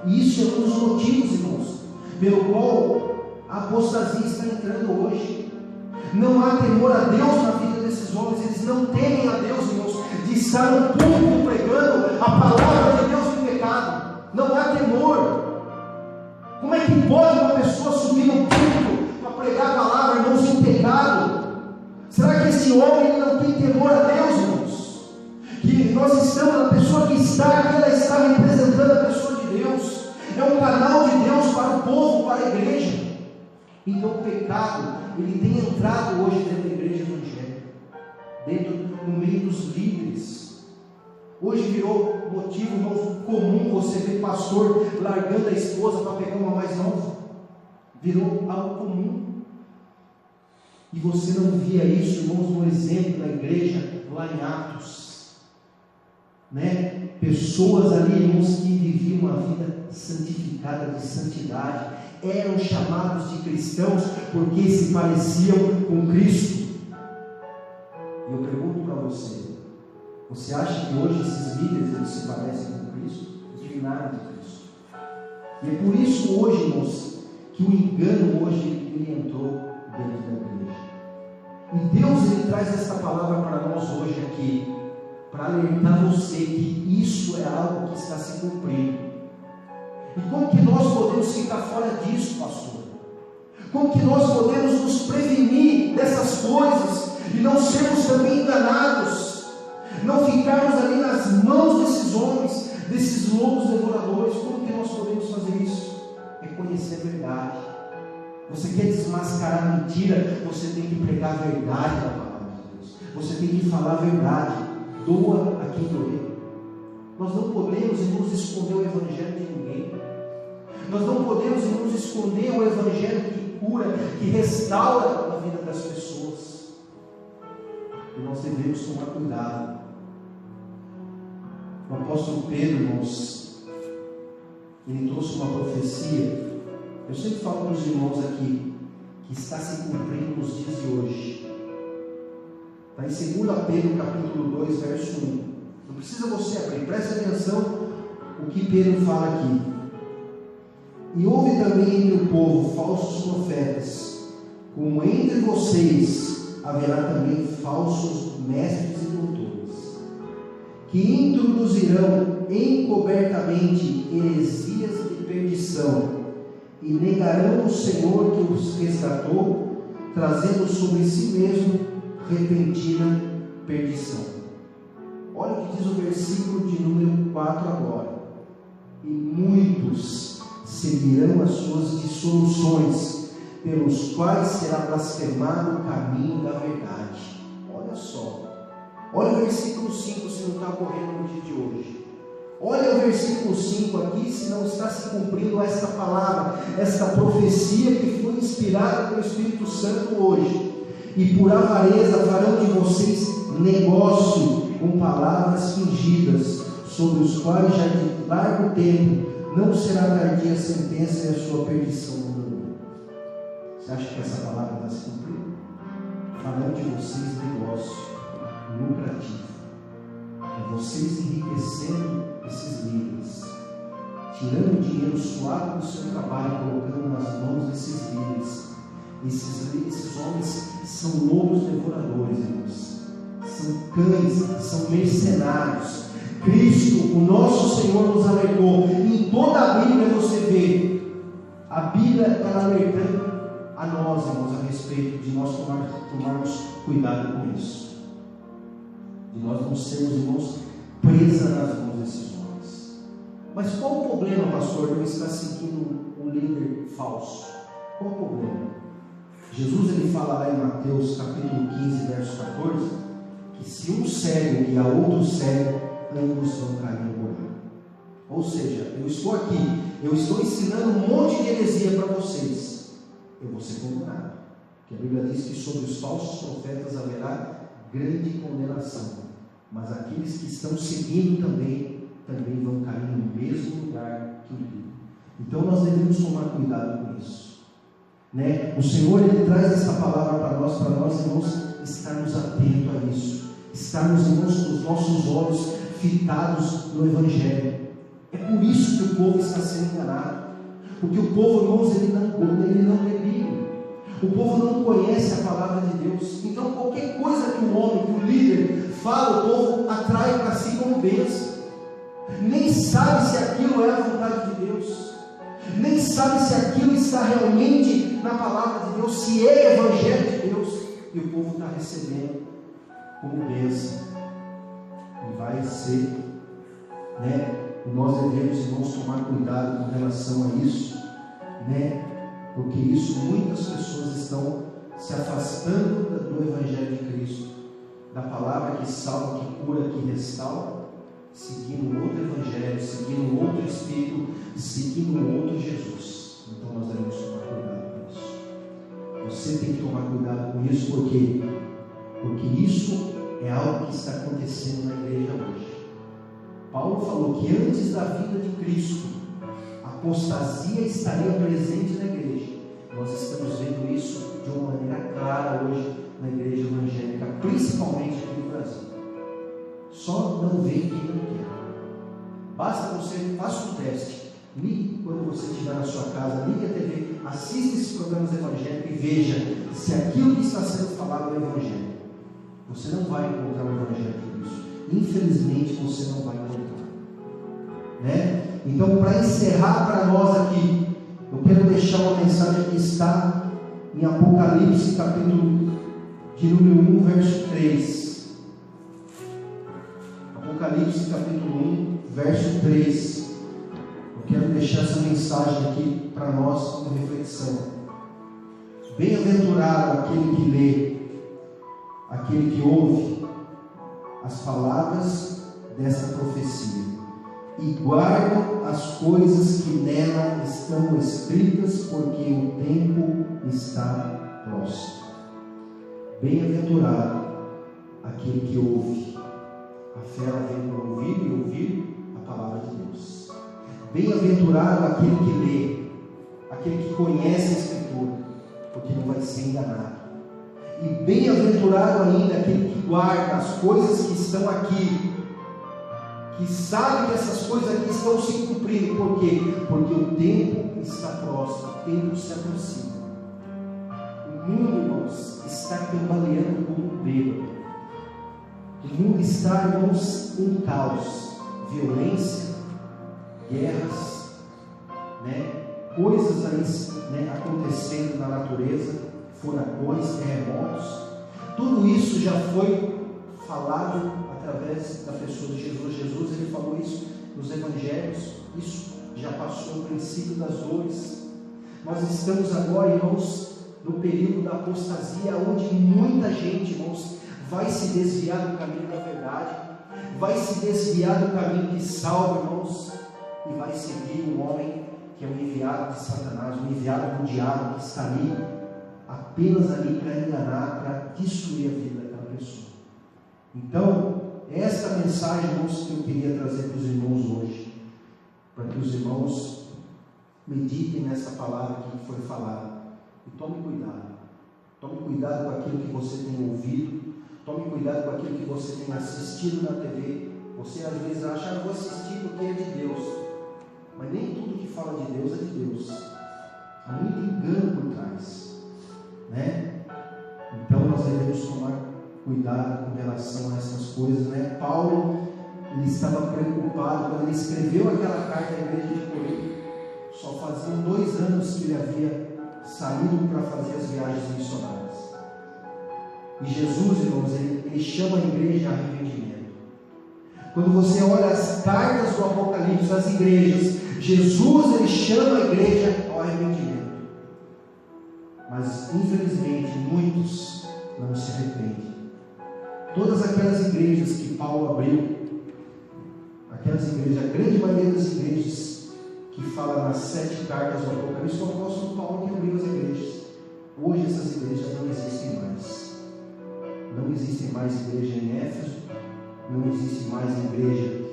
E isso é um dos motivos, irmãos, pelo qual a apostasia está entrando hoje. Não há temor a Deus na vida desses homens, eles não temem a Deus, irmãos, de estar no púlpito pregando a palavra de Deus no pecado. Não há temor. Como é que pode uma pessoa subir no púlpito para pregar a palavra, irmãos, em pecado? Será que esse homem não tem temor a Deus, irmãos? Que nós estamos, a pessoa que está aqui Então o pecado, ele tem entrado hoje dentro da igreja evangélica, no meio dos líderes. Hoje virou motivo, irmãos, comum você ver pastor largando a esposa para pegar uma mais nova. Virou algo comum. E você não via isso, irmãos, no exemplo da igreja lá em Atos, né? Pessoas ali, irmãos, que viviam uma vida santificada, de santidade, eram chamados de cristãos porque se pareciam com Cristo. E eu pergunto para você, você acha que hoje esses líderes eles se parecem com Cristo? Eles têm nada de Cristo. E é por isso hoje, irmãos, que o engano hoje ele entrou dentro da igreja. E Deus ele traz esta palavra para nós hoje aqui, para alertar você que isso é algo que está se cumprindo. E como que nós podemos ficar fora disso, pastor? Como que nós podemos nos prevenir dessas coisas e não sermos também enganados? Não ficarmos ali nas mãos desses homens, desses lobos devoradores. Como que nós podemos fazer isso? É conhecer a verdade. Você quer desmascarar a mentira? Você tem que pregar a verdade da palavra de Deus. Você tem que falar a verdade. Doa a quem doer. Nós não podemos, irmãos, esconder o evangelho de ninguém. Nós não podemos, irmãos, esconder o evangelho que cura, que restaura a vida das pessoas. E nós devemos tomar cuidado. O apóstolo Pedro, irmãos, ele trouxe uma profecia. Eu sempre falo para os irmãos aqui, que está se cumprindo nos dias de hoje. Está em 2 Pedro capítulo 2, verso 1. Não precisa você abrir, preste atenção o que Pedro fala aqui. E houve também entre o povo falsos profetas, como entre vocês haverá também falsos mestres e doutores, que introduzirão encobertamente heresias de perdição, e negarão o Senhor que os resgatou, trazendo sobre si mesmo repentina perdição. Olha o que diz o versículo de número 4 agora. E muitos seguirão as suas dissoluções, pelos quais será blasfemado o caminho da verdade. Olha só. Olha o versículo 5, se não está ocorrendo no dia de hoje. Olha o versículo 5 aqui, se não está se cumprindo esta palavra, esta profecia que foi inspirada pelo Espírito Santo hoje. E por avareza farão de vocês negócio com palavras fingidas, sobre os quais já de largo tempo não será tardia a sentença e a sua perdição no mundo. Você acha que essa palavra está se cumprindo? Farão de vocês negócio lucrativo. É vocês enriquecendo esses líderes, tirando o dinheiro suado do seu trabalho, colocando nas mãos desses líderes. Esses homens são lobos devoradores, irmãos. São cães, são mercenários. Cristo, o nosso Senhor, nos alertou. Em toda a Bíblia você vê, a Bíblia está alertando a nós, irmãos, a respeito de nós tomarmos cuidado com isso. De nós não sermos, irmãos, presa nas mãos desses homens. Mas qual o problema, pastor, de eu estar seguindo um líder falso? Qual o problema? Jesus ele fala lá em Mateus capítulo 15, verso 14, que se um cego guiar outro cego, ambos vão cair no buraco. Ou seja, eu estou aqui, eu estou ensinando um monte de heresia para vocês, eu vou ser condenado. Porque a Bíblia diz que sobre os falsos profetas haverá grande condenação, mas aqueles que estão seguindo também vão cair no mesmo lugar que o líder. Então nós devemos tomar cuidado com isso. Né? O Senhor ele traz essa palavra para nós irmãos, estarmos atentos a isso, estarmos, irmãos, com os nossos olhos fitados no Evangelho. É por isso que o povo está sendo enganado, porque o povo, irmãos, ele não lê Bíblia, o povo não conhece a palavra de Deus. Então qualquer coisa que o homem, que o líder fala, o povo atrai para si como bênção, nem sabe se aquilo é a vontade de Deus, nem sabe se aquilo está realmente na palavra de Deus, se é evangelho de Deus, e o povo está recebendo como bênção, e vai ser, né? E nós devemos, irmãos, tomar cuidado com relação a isso, né? Porque isso, muitas pessoas estão se afastando do Evangelho de Cristo, da palavra que salva, que cura, que restaura, seguindo outro Evangelho, seguindo outro Espírito, seguindo outro Jesus. Então nós devemos tomar cuidado com isso. Você tem que tomar cuidado com isso, porque isso é algo que está acontecendo na igreja hoje. Paulo falou que antes da vinda de Cristo, a apostasia estaria presente na igreja. Nós estamos vendo isso de uma maneira clara hoje na igreja evangélica, principalmente aqui no Brasil. Só não vê quem não quer. Basta você, faça um teste. Ligue quando você estiver na sua casa, ligue a TV, assista esses programas evangélicos e veja se aquilo que está sendo falado é o Evangelho. Você não vai encontrar o Evangelho de Cristo. Infelizmente você não vai encontrar. Né? Então, para encerrar para nós aqui, eu quero deixar uma mensagem que está em Apocalipse, capítulo de número 1, verso 3. Apocalipse, capítulo 1, verso 3. Eu quero deixar essa mensagem aqui para nós como reflexão. Bem-aventurado aquele que lê, aquele que ouve as palavras desta profecia e guarda as coisas que nela estão escritas, porque o tempo está próximo. Bem-aventurado aquele que ouve. A fé vem por ouvir e ouvir a palavra de Deus. Bem-aventurado aquele que lê, aquele que conhece a Escritura, porque não vai ser enganado. E bem-aventurado ainda aquele que guarda as coisas que estão aqui, que sabe que essas coisas aqui estão se cumprindo. Por quê? Porque o tempo está próximo, o tempo se aproxima. O mundo, irmãos, está cambaleando como um bêbado. O mundo está, irmãos, um caos, violência, guerras, coisas aí, acontecendo na natureza, furacões, terremotos. Tudo isso já foi falado através da pessoa de Jesus. Jesus, ele falou isso nos evangelhos. Isso já passou o princípio das dores. Nós estamos agora, irmãos, no período da apostasia, onde muita gente, irmãos, vai se desviar do caminho da verdade, vai se desviar do caminho que salva, irmãos, e vai seguir um homem que é um enviado de Satanás, um enviado do diabo, que está ali, apenas ali para enganar, para destruir a vida daquela pessoa. Então, esta mensagem, irmãos, que eu queria trazer para os irmãos hoje, para que os irmãos meditem nessa palavra que foi falada, e tome cuidado com aquilo que você tem ouvido, tome cuidado com aquilo que você tem assistido na TV. Você às vezes acha, eu vou assistir porque é de Deus, mas nem tudo que fala de Deus é de Deus. Há muito engano por trás, Então nós devemos tomar cuidado com relação a essas coisas, Paulo, ele estava preocupado quando ele escreveu aquela carta à igreja de Corinto. Só faziam 2 anos que ele havia saído para fazer as viagens missionárias. E Jesus, irmãos, ele chama a igreja a arrependimento. Quando você olha as cartas do Apocalipse, as igrejas, Jesus, ele chama a igreja ao arrependimento. Mas, infelizmente, muitos não se arrependem. Todas aquelas igrejas que Paulo abriu, aquelas igrejas, a grande maioria das igrejas que fala nas 7 cartas do Apocalipse, o apóstolo Paulo que abriu as igrejas. Hoje essas igrejas não existem mais. Não existem mais igreja em Éfeso, não existe mais igreja,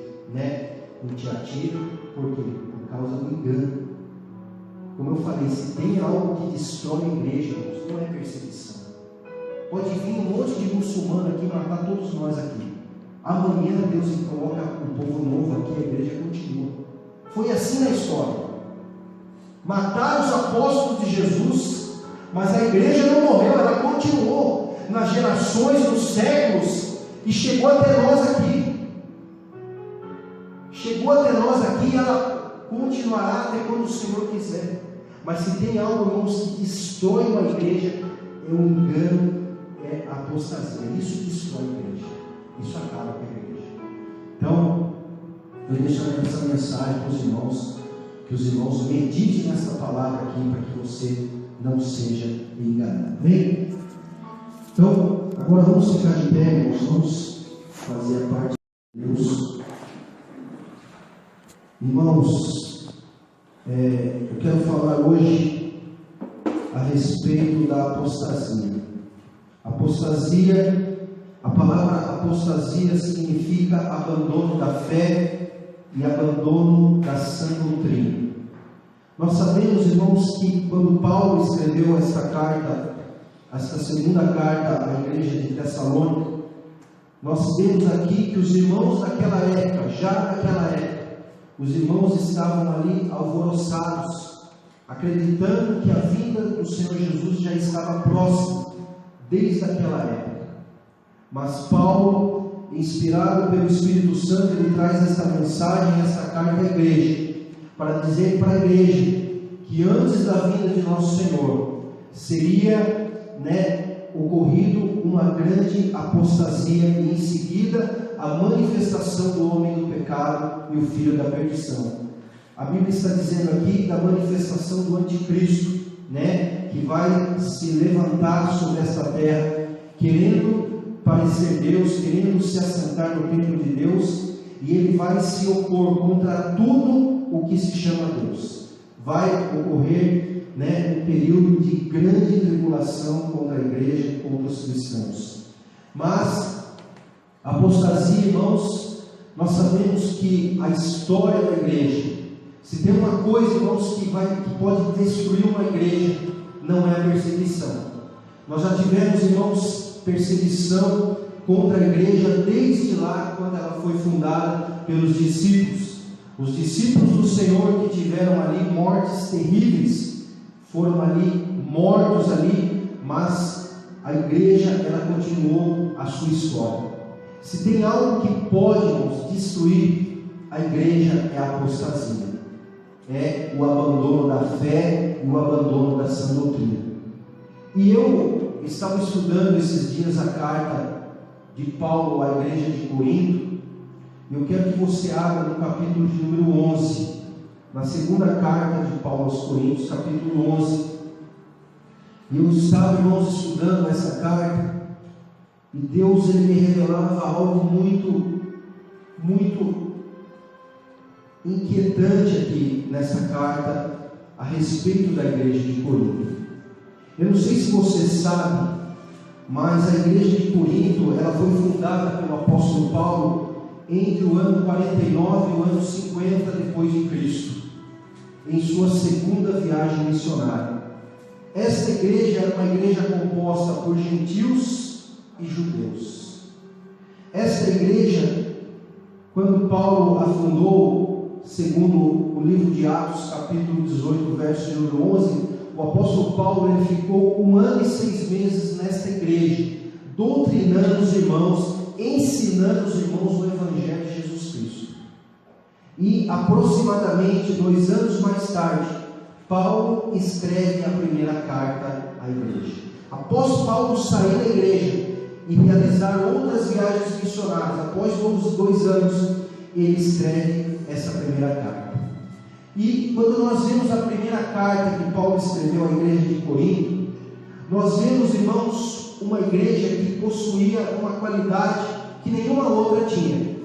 em Tiatira. Por quê? Por causa do engano. Como eu falei, se tem algo que destrói a igreja, não é perseguição. Pode vir um monte de muçulmano aqui matar todos nós aqui. Amanhã Deus coloca um povo novo aqui, a igreja continua. Foi assim na história. Mataram os apóstolos de Jesus, mas a igreja não morreu, ela continuou nas gerações, nos séculos, e chegou até nós aqui. Chegou até nós aqui e ela continuará até quando o Senhor quiser. Mas se tem algo, irmãos, que destrói uma igreja, é um engano, é a apostasia. Isso destrói a igreja. Isso acaba com a igreja. Então, eu deixo essa mensagem para os irmãos, que os irmãos meditem nessa palavra aqui, para que você não seja enganado. Amém? Então, agora vamos ficar de pé, irmãos. Vamos fazer a parte de Deus. Irmãos, eu quero falar hoje a respeito da apostasia. Apostasia, a palavra apostasia significa abandono da fé e abandono da sã doutrina. Nós sabemos, irmãos, que quando Paulo escreveu esta carta, esta segunda carta à igreja de Tessalônica, nós vemos aqui que os irmãos daquela época, já naquela época, os irmãos estavam ali alvoroçados, acreditando que a vinda do Senhor Jesus já estava próxima, desde aquela época. Mas Paulo, inspirado pelo Espírito Santo, ele traz esta mensagem, esta carta à igreja, para dizer para a igreja que antes da vinda de nosso Senhor seria ocorrido uma grande apostasia e em seguida a manifestação do homem do pecado e o filho da perdição. A Bíblia está dizendo aqui da manifestação do anticristo, que vai se levantar sobre esta terra, querendo parecer Deus, querendo se assentar no templo de Deus, e ele vai se opor contra tudo o que se chama Deus. Vai ocorrer um período de grande tribulação contra a igreja e contra os cristãos. Mas apostasia, irmãos, nós sabemos que a história da igreja, se tem uma coisa, irmãos, que pode destruir uma igreja, não é a perseguição. Nós já tivemos, irmãos, perseguição contra a igreja desde lá, quando ela foi fundada pelos discípulos. Os discípulos do Senhor que tiveram ali mortes terríveis, foram ali mortos ali, mas a igreja, ela continuou a sua história. Se tem algo que pode, irmãos, destruir a igreja, é a apostasia, é o abandono da fé e o abandono da sã doutrina. E eu estava estudando esses dias a carta de Paulo à igreja de Corinto, e eu quero que você abra no capítulo de número 11, na segunda carta de Paulo aos Coríntios, capítulo 11. E eu estava, irmãos, estudando essa carta, e Deus, ele me revelava algo muito, muito inquietante aqui nessa carta a respeito da igreja de Corinto. Eu não sei se você sabe, mas a igreja de Corinto, ela foi fundada pelo apóstolo Paulo entre o ano 49 e o ano 50 depois de Cristo, em sua segunda viagem missionária. Esta igreja era uma igreja composta por gentios e judeus. Esta igreja, quando Paulo a fundou, segundo o livro de Atos, capítulo 18, verso número 11, o apóstolo Paulo ele ficou 1 ano e 6 meses nesta igreja, doutrinando os irmãos, ensinando os irmãos o Evangelho de Jesus Cristo. E aproximadamente 2 anos mais tarde, Paulo escreve a primeira carta à igreja. Após Paulo sair da igreja e realizar outras viagens missionárias, após 2 anos, ele escreve essa primeira carta. E quando nós vemos a primeira carta que Paulo escreveu à igreja de Corinto, nós vemos, irmãos, uma igreja que possuía uma qualidade que nenhuma outra tinha.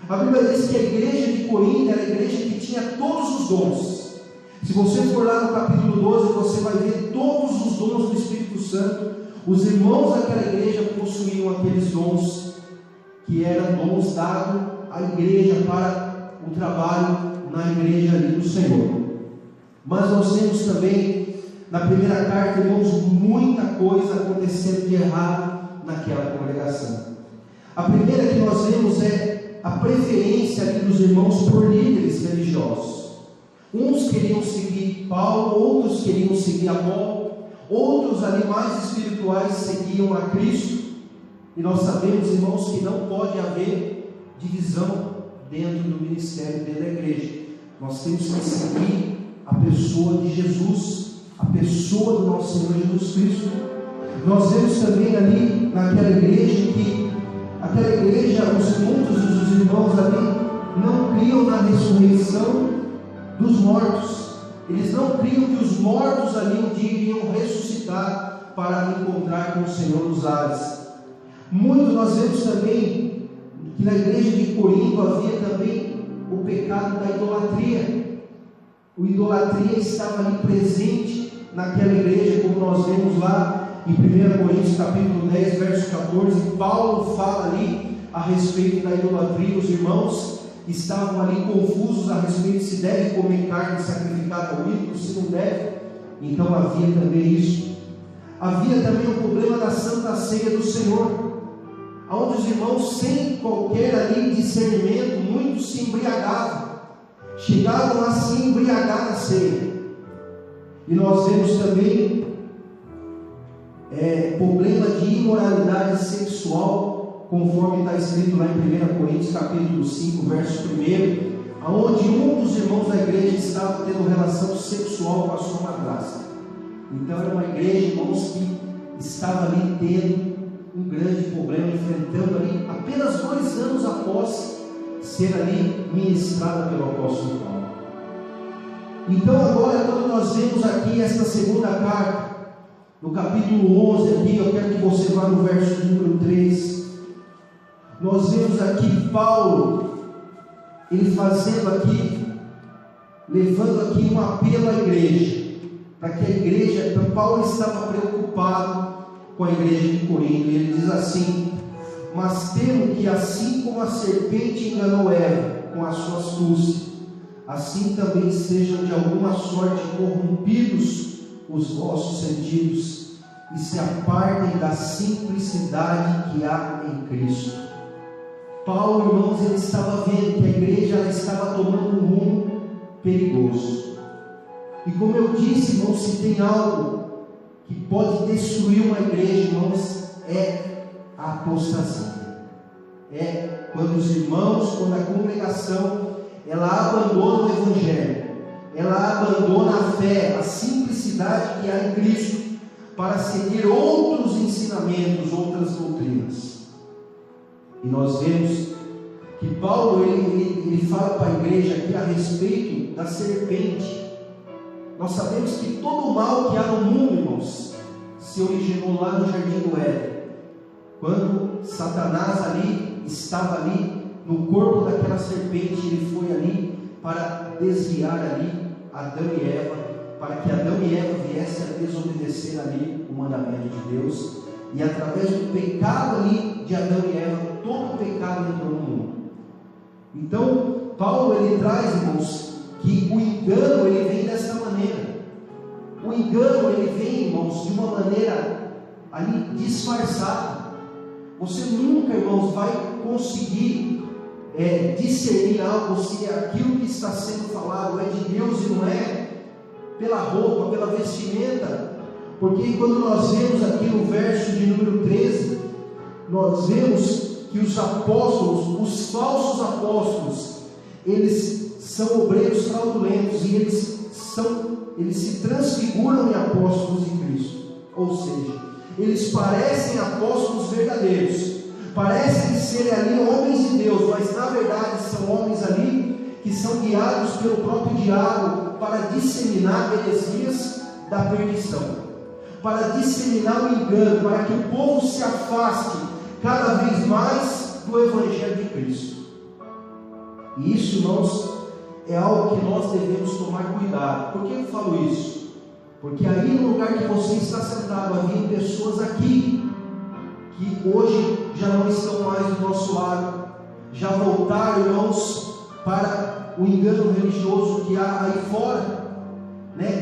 A Bíblia diz que a igreja de Corinto era a igreja que tinha todos os dons. Se você for lá no capítulo 12, você vai ver todos os dons do Espírito Santo. Os irmãos daquela igreja possuíam aqueles dons, que eram dons dados à igreja para o trabalho na igreja ali do Senhor. Mas nós temos também, na primeira carta, irmãos, muita coisa acontecendo de errado naquela congregação. A primeira que nós vemos é a preferência ali dos irmãos por líderes religiosos. Uns queriam seguir Paulo, outros queriam seguir Apolo, outros ali mais espirituais seguiam a Cristo. E nós sabemos, irmãos, que não pode haver divisão dentro do ministério, dentro da igreja. Nós temos que seguir a pessoa de Jesus, a pessoa do nosso Senhor Jesus Cristo. Nós vemos também ali naquela igreja que aquela igreja, muitos dos irmãos ali não criam na ressurreição dos mortos. Eles não criam que os mortos ali um dia iriam ressuscitar para encontrar com o Senhor dos ares. Muito nós vemos também que na igreja de Corinto havia também o pecado da idolatria. A idolatria estava ali presente naquela igreja, como nós vemos lá em 1 Coríntios capítulo 10, verso 14. Paulo fala ali a respeito da idolatria. Os irmãos estavam ali confusos a respeito se deve comer carne sacrificada ao ídolo, se não deve. Então havia também isso. Havia também o problema da Santa Ceia do Senhor, onde os irmãos, sem qualquer ali discernimento, muitos se embriagavam, chegavam a se embriagar na ceia. E nós vemos também problema de imoralidade sexual, conforme está escrito lá em 1 Coríntios capítulo 5, verso 1, onde um dos irmãos da igreja estava tendo relação sexual com a sua madrasta. Então era uma igreja, irmãos, que estava ali tendo um grande problema, enfrentando ali, apenas 2 anos após ser ali ministrada pelo apóstolo Paulo. Então agora, quando nós vemos aqui esta segunda carta, no capítulo 11 aqui, eu quero que você vá no verso número 3, nós vemos aqui Paulo, ele fazendo aqui, levando aqui um apelo à igreja, para que a igreja, então Paulo estava preocupado com a igreja de Corinto, e ele diz assim: mas temo que assim como a serpente enganou Eva com a sua astúcia, assim também sejam de alguma sorte corrompidos os vossos sentidos, e se apartem da simplicidade que há em Cristo. Paulo, irmãos, ele estava vendo que a igreja ela estava tomando um rumo perigoso. E como eu disse, irmãos, se tem algo que pode destruir uma igreja, irmãos, é a apostasia. É quando os irmãos, quando a congregação, ela abandona o Evangelho, ela abandona a fé, a simplicidade que há em Cristo, para seguir outros ensinamentos, outras doutrinas. E nós vemos que Paulo, ele fala para a igreja aqui a respeito da serpente. Nós sabemos que todo o mal que há no mundo, irmãos, se originou lá no Jardim do Éden, quando Satanás ali estava ali no corpo daquela serpente. Ele foi ali para desviar ali Adão e Eva, para que Adão e Eva viessem a desobedecer ali o mandamento de Deus, e através do pecado ali de Adão e Eva, todo o pecado entrou no mundo. Então Paulo ele traz, irmãos, que o engano ele vem dessa maneira. O engano ele vem, irmãos, de uma maneira ali disfarçada. Você nunca, irmãos, vai conseguir discernir algo se aquilo que está sendo falado é de Deus e não é, pela roupa, pela vestimenta. Porque quando nós vemos aqui no verso de número 13, nós vemos que os apóstolos, os falsos apóstolos, eles são obreiros fraudulentos e eles se transfiguram em apóstolos em Cristo. Ou seja, eles parecem apóstolos verdadeiros, parecem ser ali homens de Deus, mas na verdade são homens ali que são guiados pelo próprio diabo para disseminar heresias da perdição, para disseminar o engano, para que o povo se afaste cada vez mais do Evangelho de Cristo. E isso, irmãos, é algo que nós devemos tomar cuidado. Por que eu falo isso? Porque aí no lugar que você está sentado, havia pessoas aqui que hoje já não estão mais do nosso lado, já voltaram, irmãos, para o engano religioso que há aí fora,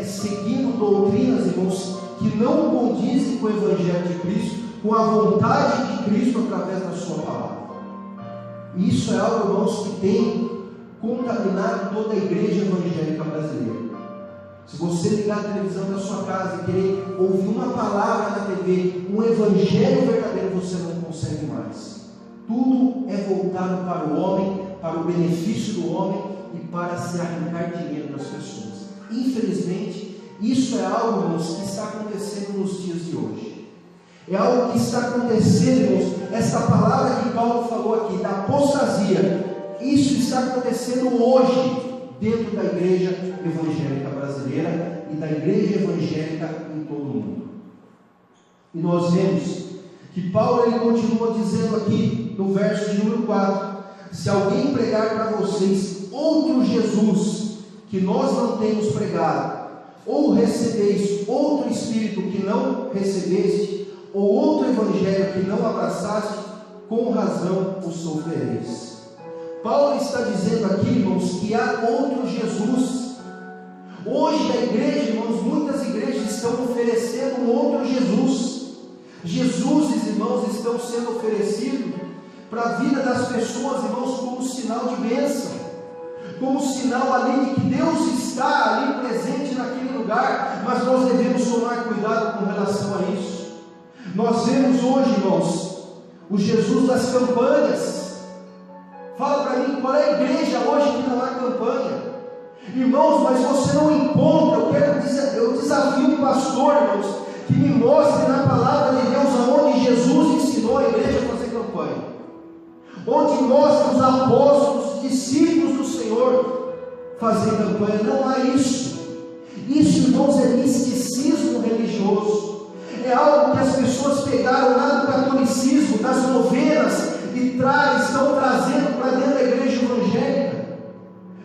seguindo doutrinas, irmãos, que não condizem com o Evangelho de Cristo, com a vontade de Cristo através da sua palavra. E isso é algo, irmãos, que tem contaminado toda a igreja evangélica brasileira. Se você ligar a televisão da sua casa e querer ouvir uma palavra na TV, um evangelho verdadeiro, você não consegue mais. Tudo é voltado para o homem, para o benefício do homem e para se arrancar dinheiro das pessoas. Infelizmente, isso é algo, irmãos, que está acontecendo nos dias de hoje. É algo que está acontecendo, irmãos. Essa palavra que Paulo falou aqui, da apostasia, isso está acontecendo hoje, dentro da igreja evangélica brasileira e da igreja evangélica em todo o mundo. E nós vemos que Paulo ele continua dizendo aqui no verso de número 4: se alguém pregar para vocês outro Jesus que nós não temos pregado, ou recebeis outro Espírito que não recebeste, ou outro Evangelho que não abraçaste, com razão o sofrereis. Paulo está dizendo aqui, irmãos, que há outro Jesus. Hoje a igreja, irmãos, muitas igrejas estão oferecendo um outro Jesus. Jesus, irmãos, estão sendo oferecidos para a vida das pessoas, irmãos, como sinal de bênção, como sinal ali de que Deus está ali presente naquele lugar, mas nós devemos tomar cuidado com relação a isso. Nós vemos hoje, irmãos, o Jesus das campanhas. Fala para mim, qual é a igreja hoje que não há campanha? Irmãos, mas você não encontra, eu desafio o pastor, irmãos, que me mostre na palavra de Deus aonde Jesus ensinou a igreja a fazer campanha, onde mostra os apóstolos, os discípulos do Senhor fazer campanha. Não há isso. Isso, irmãos, é misticismo religioso. É algo que as pessoas pegaram lá do catolicismo, das novenas, e estão trazendo para dentro da igreja evangélica,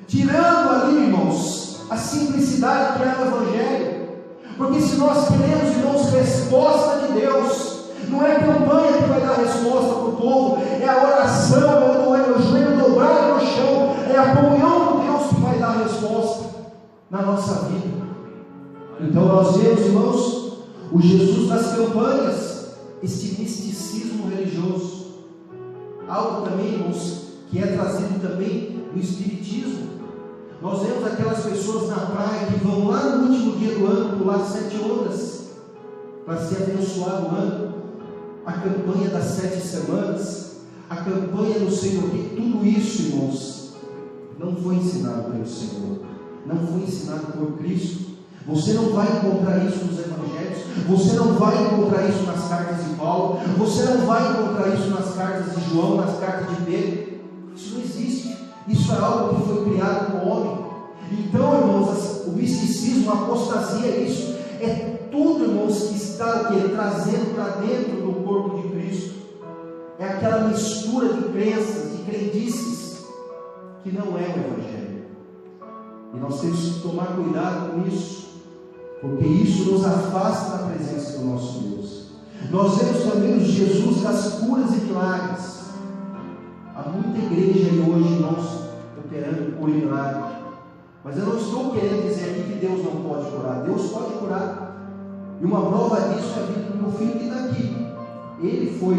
tirando ali, irmãos, a simplicidade que é o evangelho. Porque se nós queremos, irmãos, resposta de Deus, não é campanha que vai dar resposta para o povo, é a oração, é o joelho dobrado no chão, é a comunhão com Deus que vai dar resposta na nossa vida. Então nós vemos, irmãos, o Jesus das campanhas, este misticismo religioso, algo também, irmãos, que é trazido também no espiritismo. Nós vemos aquelas pessoas na praia que vão lá no último dia do ano pular 7 ondas para se abençoar o ano, a campanha das 7 semanas, a campanha do Senhor, e tudo isso, irmãos, não foi ensinado pelo Senhor, não foi ensinado por Cristo. Você não vai encontrar isso nos evangelhos, você não vai encontrar isso nas cartas de Paulo, você não vai encontrar isso nas cartas de João, nas cartas de Pedro. Isso não existe. Isso é algo que foi criado com o homem. Então, irmãos, o misticismo, a apostasia é isso. É tudo, irmãos, que está trazendo para dentro do corpo de Cristo. É aquela mistura de crenças, de crendices, que não é o Evangelho. E nós temos que tomar cuidado com isso, porque isso nos afasta da presença do nosso Deus. Nós vemos também o Jesus das curas e milagres. Há muita igreja aí hoje, irmãos, operando por milagre. Mas eu não estou querendo dizer aqui que Deus não pode curar. Deus pode curar. E uma prova disso é a vida do meu filho que está aqui. Ele foi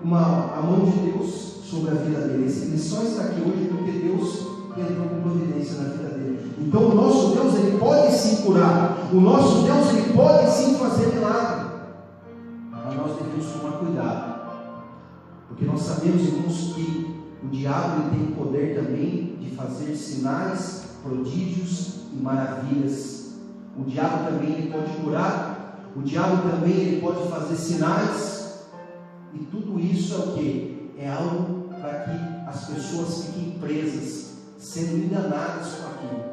a mão de Deus sobre a vida dele. Ele só está aqui hoje porque Deus entrou com providência na vida dele. Então o nosso Deus, ele pode sim curar. O nosso Deus, ele pode sim fazer milagre. Mas nós devemos tomar cuidado. Porque nós sabemos, irmãos, que o diabo ele tem poder também de fazer sinais, prodígios e maravilhas. O diabo também ele pode curar. O diabo também ele pode fazer sinais. E tudo isso é o que? É algo para que as pessoas fiquem presas, sendo enganadas com aquilo,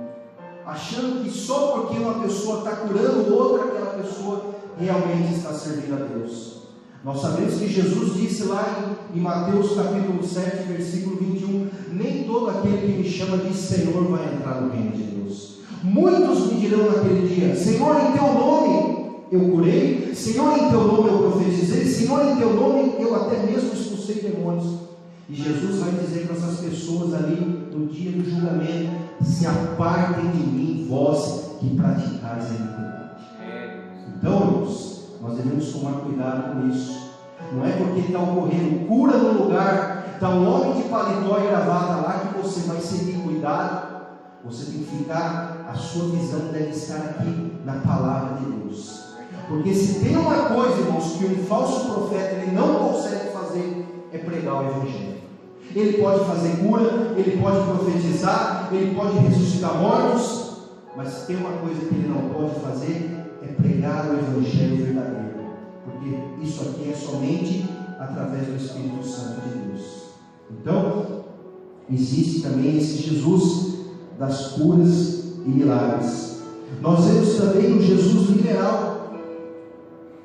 achando que só porque uma pessoa está curando outra, aquela pessoa realmente está servindo a Deus. Nós sabemos que Jesus disse lá em Mateus capítulo 7, versículo 21, nem todo aquele que me chama de Senhor vai entrar no reino de Deus. Muitos me dirão naquele dia: Senhor, em teu nome eu curei, Senhor, em teu nome eu profetizei, Senhor, em teu nome eu até mesmo expulsei demônios. E Jesus vai dizer para essas pessoas ali no dia do julgamento: se apartem de mim, vós que praticais a iniquidade. Então, irmãos, nós devemos tomar cuidado com isso. Não é porque está ocorrendo cura no lugar, está um homem de paletó e gravata lá, que você vai seguir cuidado. Você tem que ficar, a sua visão deve estar aqui na palavra de Deus. Porque se tem uma coisa, irmãos, que um falso profeta ele não consegue fazer, é pregar o Evangelho. Ele pode fazer cura, ele pode profetizar, ele pode ressuscitar mortos, mas tem uma coisa que ele não pode fazer, é pregar o Evangelho verdadeiro, porque isso aqui é somente através do Espírito Santo de Deus. Então, existe também esse Jesus das curas e milagres. Nós vemos também o Jesus liberal.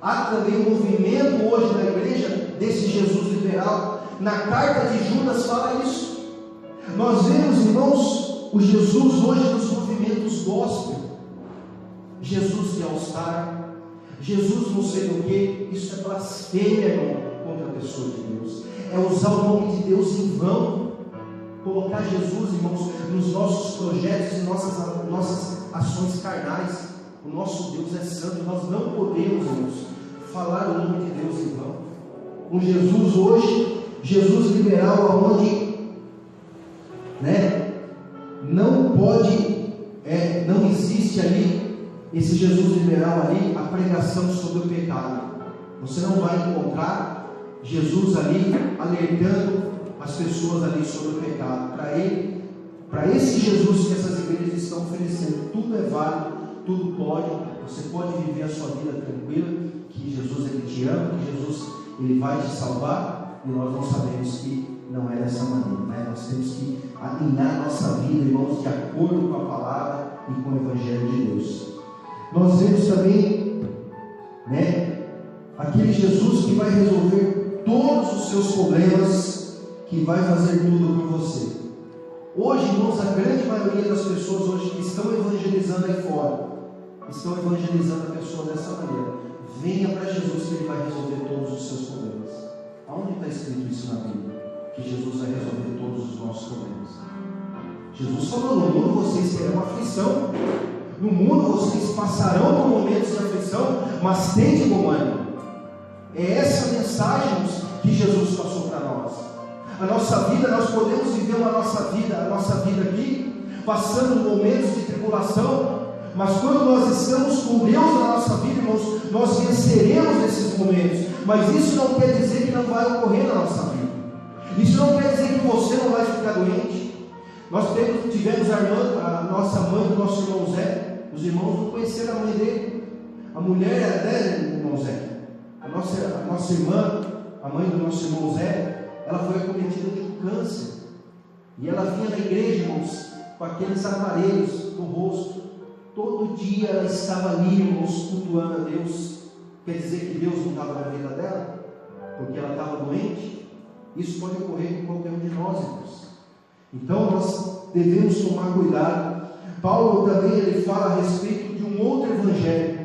Há também um movimento hoje na igreja desse Jesus liberal. Na carta de Judas fala isso. Nós vemos, irmãos, o Jesus hoje nos movimentos gospel. Jesus de All-Star, Jesus não sei do que. Isso é blasfêmia, irmão, contra a pessoa de Deus. É usar o nome de Deus em vão. Colocar Jesus, irmãos, nos nossos projetos e nossas ações carnais. O nosso Deus é santo. Nós não podemos, irmãos, falar o nome de Deus em vão. Um Jesus hoje, Jesus liberal, onde não pode, não existe ali, esse Jesus liberal ali, a pregação sobre o pecado. Você não vai encontrar Jesus ali alertando as pessoas ali sobre o pecado. Para esse Jesus que essas igrejas estão oferecendo, tudo é válido, tudo pode. Você pode viver a sua vida tranquila, que Jesus ele te ama, que Jesus ele vai te salvar, e nós não sabemos que não é dessa maneira, né? Nós temos que alinhar nossa vida, irmãos, de acordo com a palavra e com o Evangelho de Deus. Nós vemos também, aquele Jesus que vai resolver todos os seus problemas, que vai fazer tudo por você. Hoje, irmãos, a grande maioria das pessoas hoje que estão evangelizando aí fora, estão evangelizando a pessoa dessa maneira. Venha para Jesus que Ele vai resolver todos os seus problemas. Aonde está escrito isso na Bíblia? Que Jesus vai resolver todos os nossos problemas. Jesus falou: no mundo vocês terão aflição, no mundo vocês passarão por momentos de aflição, mas tende bom ânimo. É essa mensagem que Jesus passou para nós. A nossa vida, nós podemos viver a nossa vida aqui, passando momentos de tribulação, mas quando nós estamos com Deus na nossa vida, irmãos, nós venceremos esses momentos. Mas isso não quer dizer que não vai ocorrer na nossa vida. Isso não quer dizer que você não vai ficar doente. Nós tivemos a nossa mãe do nosso irmão Zé. Os irmãos não conheceram a mãe dele. A mulher, irmão Zé, a nossa irmã, a mãe do nosso irmão Zé, ela foi acometida de um câncer. E ela vinha na igreja, irmãos, com aqueles aparelhos no rosto. Todo dia ela estava ali, irmãos, cultuando a Deus. Quer dizer que Deus não estava na vida dela? Porque ela estava doente? Isso pode ocorrer com qualquer um de nós, irmãos. Então nós devemos tomar cuidado. Paulo também ele fala a respeito de um outro evangelho.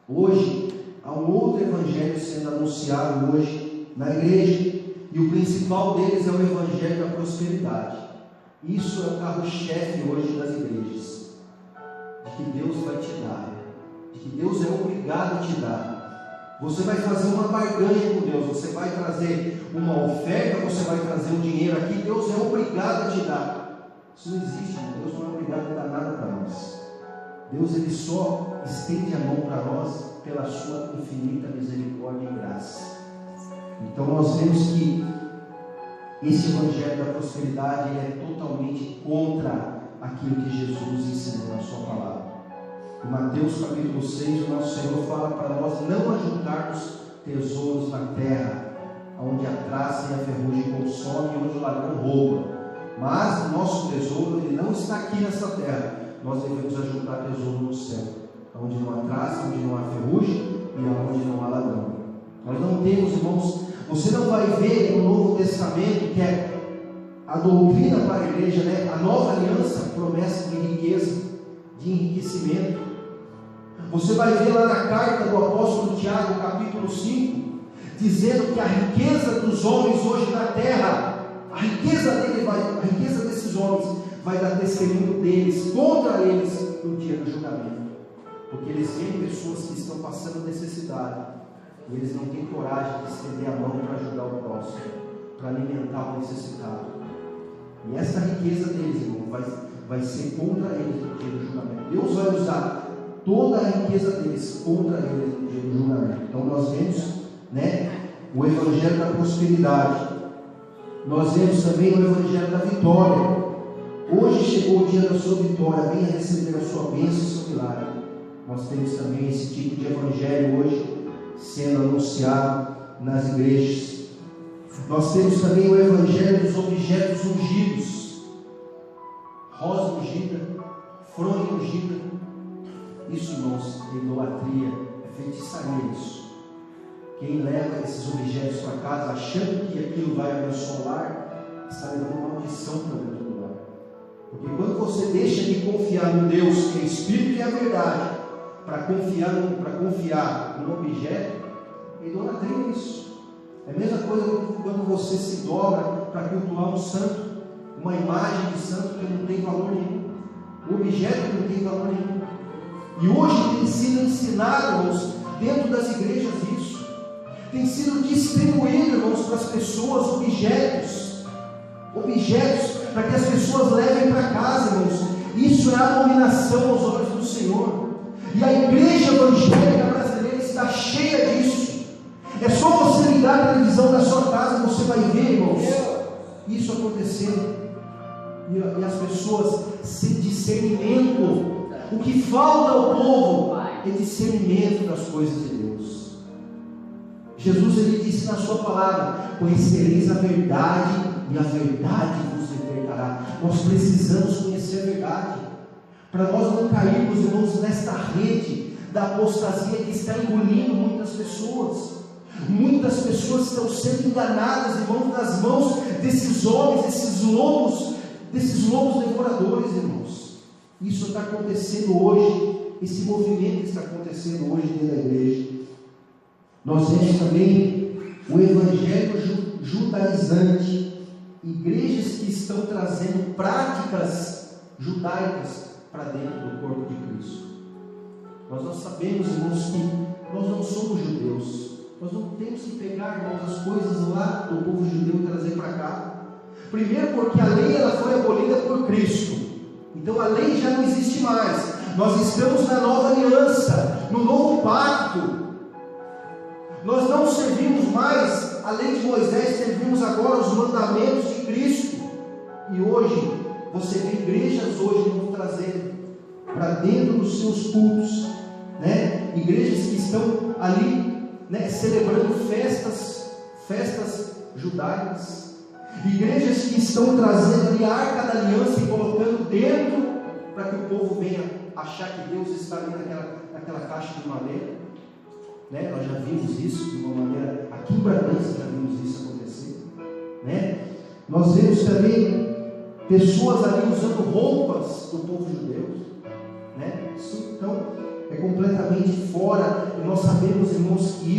Hoje há um outro evangelho sendo anunciado hoje na igreja, e o principal deles é o evangelho da prosperidade. Isso é o carro-chefe hoje das igrejas, de que Deus vai te dar, de que Deus é obrigado a te dar. Você vai fazer uma barganha com Deus, você vai trazer uma oferta, você vai trazer um dinheiro aqui, Deus é obrigado a te dar. Isso não existe, Deus não é obrigado a dar nada para nós. Deus ele só estende a mão para nós pela sua infinita misericórdia e graça. Então nós vemos que esse evangelho da prosperidade é totalmente contra aquilo que Jesus ensinou na sua palavra. Em Mateus capítulo 6, o nosso Senhor fala para nós não ajuntarmos tesouros na terra, onde a traça e a ferrugem consomem e onde o ladrão rouba. Mas o nosso tesouro ele não está aqui nessa terra. Nós devemos ajuntar tesouro no céu, onde não há traça, onde não há ferrugem e onde não há ladrão. Nós não temos, irmãos, você não vai ver no Novo Testamento, que é a doutrina para a igreja, a nova aliança, promessa de riqueza, de enriquecimento. Você vai ver lá na carta do apóstolo Tiago, capítulo 5, dizendo que a riqueza dos homens hoje na terra, a riqueza desses homens vai dar testemunho deles, contra eles, no dia do julgamento. Porque eles veem pessoas que estão passando necessidade, e eles não têm coragem de estender a mão para ajudar o próximo, para alimentar o necessitado. E essa riqueza deles, irmão, vai ser contra eles no dia do julgamento. Deus vai usar toda a riqueza deles contra eles no dia do julgamento. Então nós vemos, o evangelho da prosperidade. Nós vemos também o evangelho da vitória. Hoje chegou o dia da sua vitória, venha receber a sua bênção e seu milagre. Nós temos também esse tipo de evangelho hoje sendo anunciado nas igrejas. Nós temos também o evangelho dos objetos ungidos. rosa ungida, fronha ungida. Isso, irmãos, é idolatria, é feitiçaria isso. Quem leva esses objetos para casa achando que aquilo vai abençoar o lar, está levando uma maldição para dentro do lar. Porque quando você deixa de confiar no Deus, que é Espírito e é a verdade, para confiar no objeto, é idolatria isso. É a mesma coisa quando você se dobra para cultuar um santo, uma imagem de santo que não tem valor nenhum, o objeto que não tem valor nenhum. E hoje tem sido ensinado, irmãos, dentro das igrejas isso. Tem sido distribuído, irmãos, para as pessoas objetos, para que as pessoas levem para casa, irmãos. Isso é abominação aos olhos do Senhor. E a igreja evangélica brasileira está cheia disso. É só você ligar a televisão da sua casa e você vai ver, irmãos, isso acontecendo. E as pessoas sem discernimento. O que falta ao povo é discernimento das coisas de Deus. Jesus, ele disse na sua palavra: conhecereis a verdade e a verdade vos libertará. Nós precisamos conhecer a verdade, para nós não cairmos, irmãos, nesta rede da apostasia que está engolindo muitas pessoas. Muitas pessoas estão sendo enganadas, irmãos, nas mãos desses homens, desses lobos devoradores, irmãos. Isso está acontecendo hoje, esse movimento está acontecendo hoje dentro da igreja. Nós temos também o evangelho judaizante, igrejas que estão trazendo práticas judaicas para dentro do corpo de Cristo. Nós sabemos, irmãos, que nós não somos judeus. Nós não temos que pegar, irmãos, as coisas lá do povo judeu e trazer para cá. Primeiro porque a lei ela foi abolida por Cristo. Então a lei já não existe mais. Nós estamos na nova aliança, no novo pacto. Nós não servimos mais a lei de Moisés, servimos agora os mandamentos de Cristo. E hoje, você vê igrejas hoje que vão trazendo para dentro dos seus cultos, né? Igrejas que estão ali, né, celebrando festas judaicas. Igrejas que estão trazendo ali a arca da aliança e colocando dentro, para que o povo venha achar que Deus está ali naquela caixa de madeira, né? Nós já vimos isso de uma maneira, aqui em Bragança já vimos isso acontecer, né? Nós vemos também pessoas ali usando roupas do povo judeu, né? Isso então é completamente fora, e nós sabemos, irmãos, que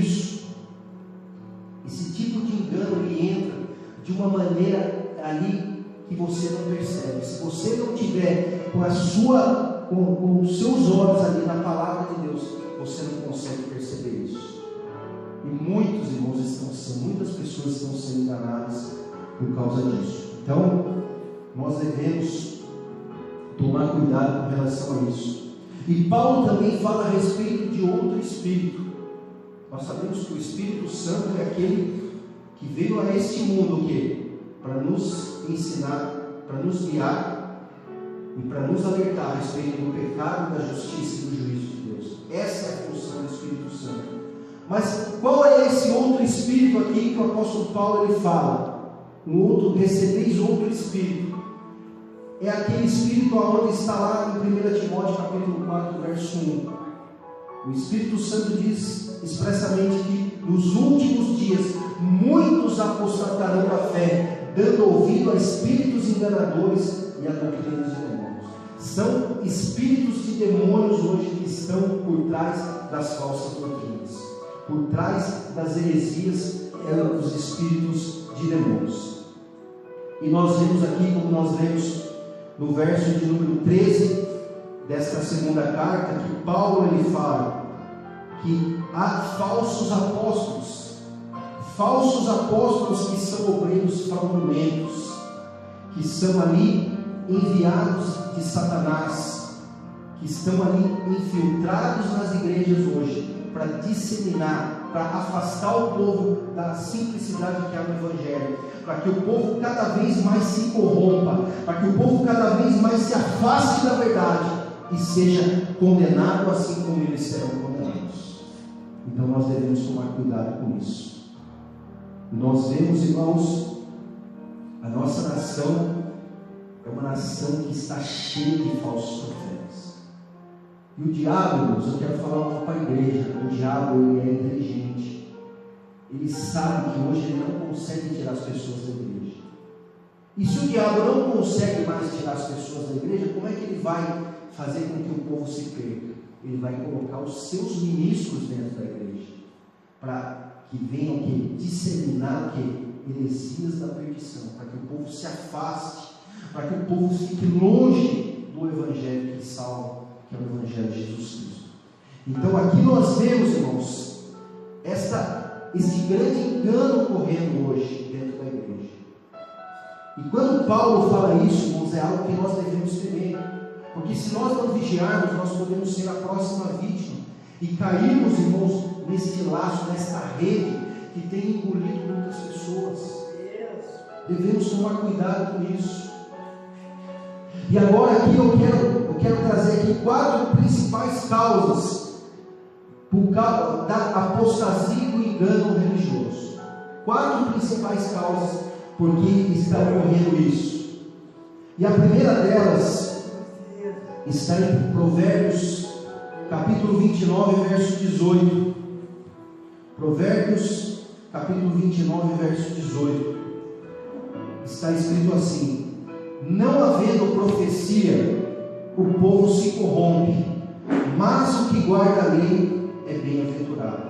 esse tipo de engano ele entra de uma maneira ali que você não percebe. Se você não tiver com os seus olhos ali na palavra de Deus, você não consegue perceber isso. E muitas pessoas estão sendo enganadas por causa disso. Então, nós devemos tomar cuidado com relação a isso. E Paulo também fala a respeito de outro Espírito. Nós sabemos que o Espírito Santo é aquele que veio a este mundo, o quê? Para nos ensinar, para nos guiar e para nos alertar a respeito do pecado, da justiça e do juízo de Deus. Essa é a função do Espírito Santo. Mas qual é esse outro Espírito aqui que o apóstolo Paulo ele fala? Recebeis outro Espírito. É aquele Espírito onde está lá em 1 Timóteo capítulo 4, verso 1. O Espírito Santo diz expressamente que nos últimos dias muitos apostatarão da fé, dando ouvido a espíritos enganadores e a doutrinas de demônios. São espíritos de demônios hoje que estão por trás das falsas doutrinas, por trás das heresias, os espíritos de demônios. E nós vemos aqui, como nós lemos no verso de número 13 desta segunda carta, que Paulo ele fala que há falsos apóstolos que são obreiros fraudulentos, que são ali enviados de Satanás, que estão ali infiltrados nas igrejas hoje, para disseminar, para afastar o povo da simplicidade que é o Evangelho, para que o povo cada vez mais se corrompa, para que o povo cada vez mais se afaste da verdade e seja condenado assim como eles serão condenados. Então nós devemos tomar cuidado com isso. Nós vemos, irmãos, a nossa nação é uma nação que está cheia de falsos profetas. E o diabo, irmãos, eu quero falar uma para a igreja, o diabo ele é inteligente. Ele sabe que hoje ele não consegue tirar as pessoas da igreja. E se o diabo não consegue mais tirar as pessoas da igreja, como é que ele vai fazer com que o povo se perca? Ele vai colocar os seus ministros dentro da igreja, para que venham o quê? Disseminar o quê? Heresias da perdição, para que o povo se afaste, para que o povo fique longe do evangelho que salva, que é o evangelho de Jesus Cristo. Então aqui nós vemos, irmãos, esse grande engano ocorrendo hoje dentro da igreja. E quando Paulo fala isso, irmãos, é algo que nós devemos temer, porque se nós não vigiarmos, nós podemos ser a próxima vítima e cairmos, irmãos, nesse laço, nessa rede que tem engolido muitas pessoas. Devemos tomar cuidado com isso. E agora aqui eu quero trazer aqui 4 principais causas por causa da apostasia e do engano religioso. 4 principais causas por que está ocorrendo isso. E a primeira delas está em Provérbios capítulo 29, verso 18. Provérbios capítulo 29, verso 18. Está escrito assim: não havendo profecia, o povo se corrompe, mas o que guarda a lei é bem-aventurado.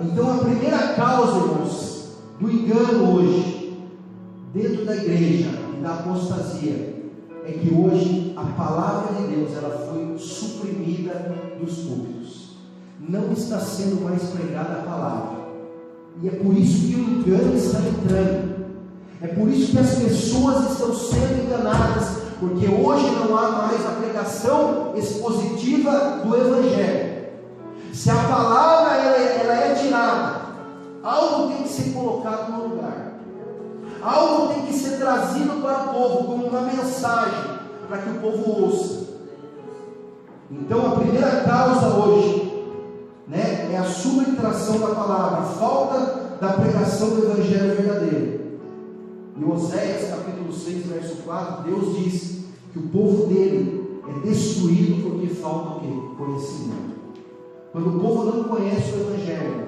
Então a primeira causa, irmãos, do engano hoje, dentro da igreja e da apostasia, é que hoje a palavra de Deus ela foi suprimida dos púlpitos. Não está sendo mais pregada a palavra. E é por isso que o engano está entrando. É por isso que as pessoas estão sendo enganadas, porque hoje não há mais a pregação expositiva do Evangelho. Se a palavra ela é tirada, algo tem que ser colocado no lugar. Algo tem que ser trazido para o povo como uma mensagem, para que o povo ouça. Então a primeira causa hoje, é a subtração da palavra, a falta da pregação do Evangelho verdadeiro. Em Oséias capítulo 6, verso 4, Deus diz que o povo dele é destruído porque falta o quê? Conhecimento. Quando o povo não conhece o Evangelho,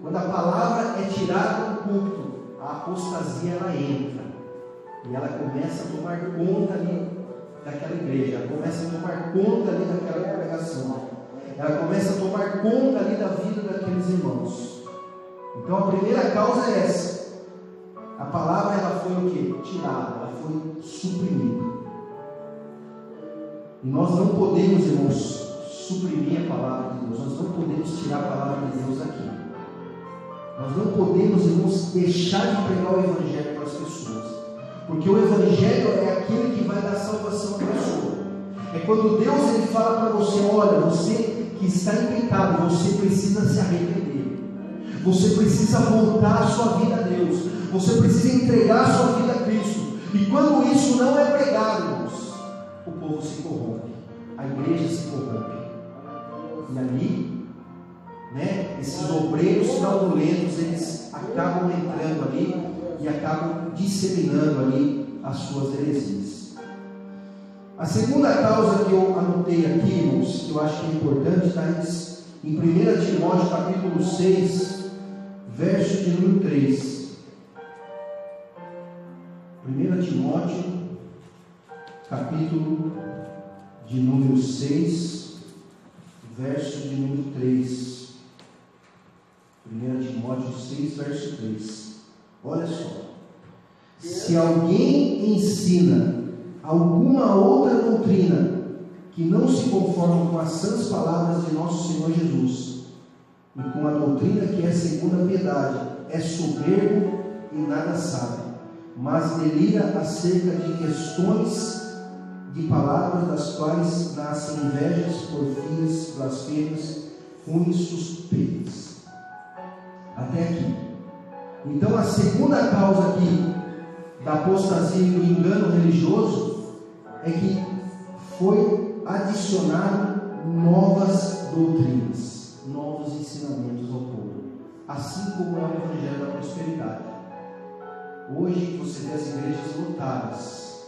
quando a palavra é tirada do púlpito, a apostasia ela entra e ela começa a tomar conta ali daquela igreja, ela começa a tomar conta ali daquela congregação, ela começa a tomar conta ali da vida daqueles irmãos. Então a primeira causa é essa. A palavra ela foi o quê? Tirada, ela foi suprimida. E nós não podemos, irmãos, suprimir a palavra de Deus. Nós não podemos tirar a palavra de Deus daqui. Nós não podemos, irmãos, deixar de pregar o Evangelho para as pessoas. Porque o Evangelho é aquele que vai dar salvação à pessoa. É quando Deus ele fala para você: olha, você que está em pecado, você precisa se arrepender. Você precisa voltar a sua vida a Deus. Você precisa entregar a sua vida a Cristo. E quando isso não é pregado, irmãos, o povo se corrompe, a igreja se corrompe. E ali, esses obreiros fraudulentos, eles acabam entrando ali e acabam disseminando ali as suas heresias. A segunda causa que eu anotei aqui, irmãos, que eu acho que é importante, está em 1 Timóteo capítulo 6, verso de número 3. 1 Timóteo, capítulo de número 6, verso de número 3. 1 Timóteo 6, verso 3. Olha só. Se alguém ensina alguma outra doutrina que não se conforma com as sãs palavras de nosso Senhor Jesus e com a doutrina que é segundo a piedade, é soberbo e nada sabe, mas delira acerca de questões de palavras das quais nascem invejas, porfias, blasfêmias, ruins suspeitas. Até aqui. Então a segunda causa aqui da apostasia e do engano religioso é que foi adicionado novas doutrinas, novos ensinamentos ao povo, assim como é o Evangelho da prosperidade. Hoje você vê as igrejas lotadas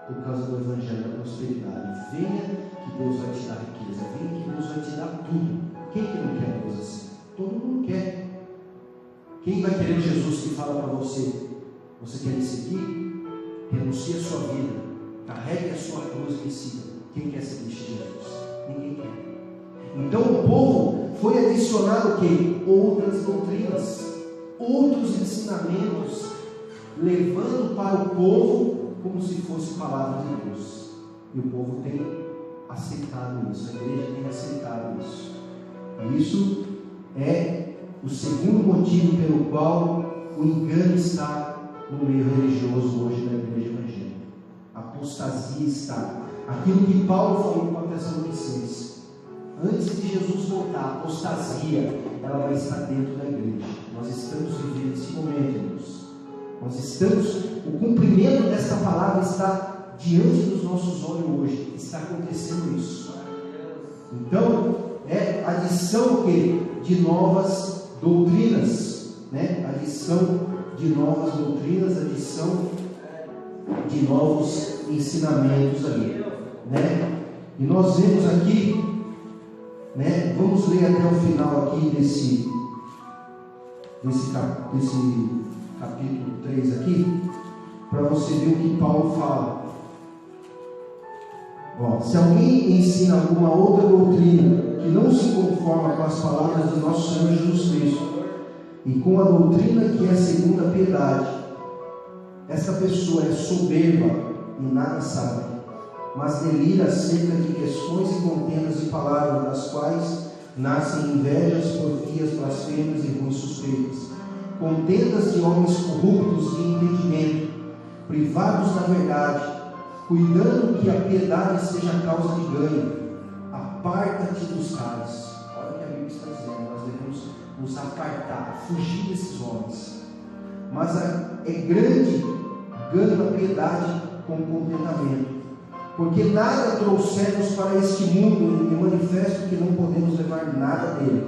por causa do Evangelho da prosperidade. Venha que Deus vai te dar riqueza, venha que Deus vai te dar tudo. Quem que não quer Deus assim? Todo mundo quer. Quem vai querer Jesus que fala para você: você quer me seguir? Renuncie a sua vida, carregue a sua cruz e me siga. Quem quer seguir Jesus? Ninguém quer. Então o povo foi adicionado o quê? Outras doutrinas, outros ensinamentos, levando para o povo como se fosse palavra de Deus. E o povo tem aceitado isso, a igreja tem aceitado isso. E isso é o segundo motivo pelo qual o engano está no meio religioso hoje da igreja evangélica. A apostasia está. Aquilo que Paulo falou para Tessalonicenses: antes de Jesus voltar, a apostasia ela vai estar dentro da igreja. Nós estamos vivendo esse momento, irmãos. Nós estamos, o cumprimento desta palavra está diante dos nossos olhos hoje. Está acontecendo isso. Então, é adição de novas doutrinas, né? Adição de novas doutrinas, adição de novos ensinamentos ali, né? E nós vemos aqui, né? Vamos ler até o final aqui desse capítulo 3 aqui, para você ver o que Paulo fala. Se alguém ensina alguma outra doutrina que não se conforma com as palavras de nosso Senhor Jesus Cristo e com a doutrina que é segundo a piedade, essa pessoa é soberba e nada sabe, mas delira acerca de questões e contendas de palavras, das quais nascem invejas, porfias, blasfêmias e ruins suspeitas, contendas de homens corruptos de entendimento, privados da verdade, cuidando que a piedade seja causa de ganho. Aparta-te dos tais. Olha o que a Bíblia está dizendo. Nós devemos nos apartar, fugir desses homens. Mas é grande ganho a piedade com contentamento, porque nada trouxemos para este mundo, e manifesto que não podemos levar nada dele.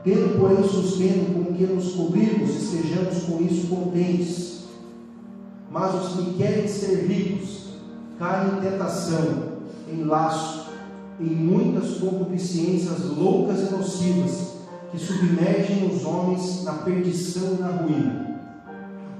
Tendo, porém, sustento com que nos cobrirmos, estejamos com isso contentes. Mas os que querem ser ricos caem em tentação, em laço, em muitas concupiscências loucas e nocivas, que submergem os homens na perdição e na ruína.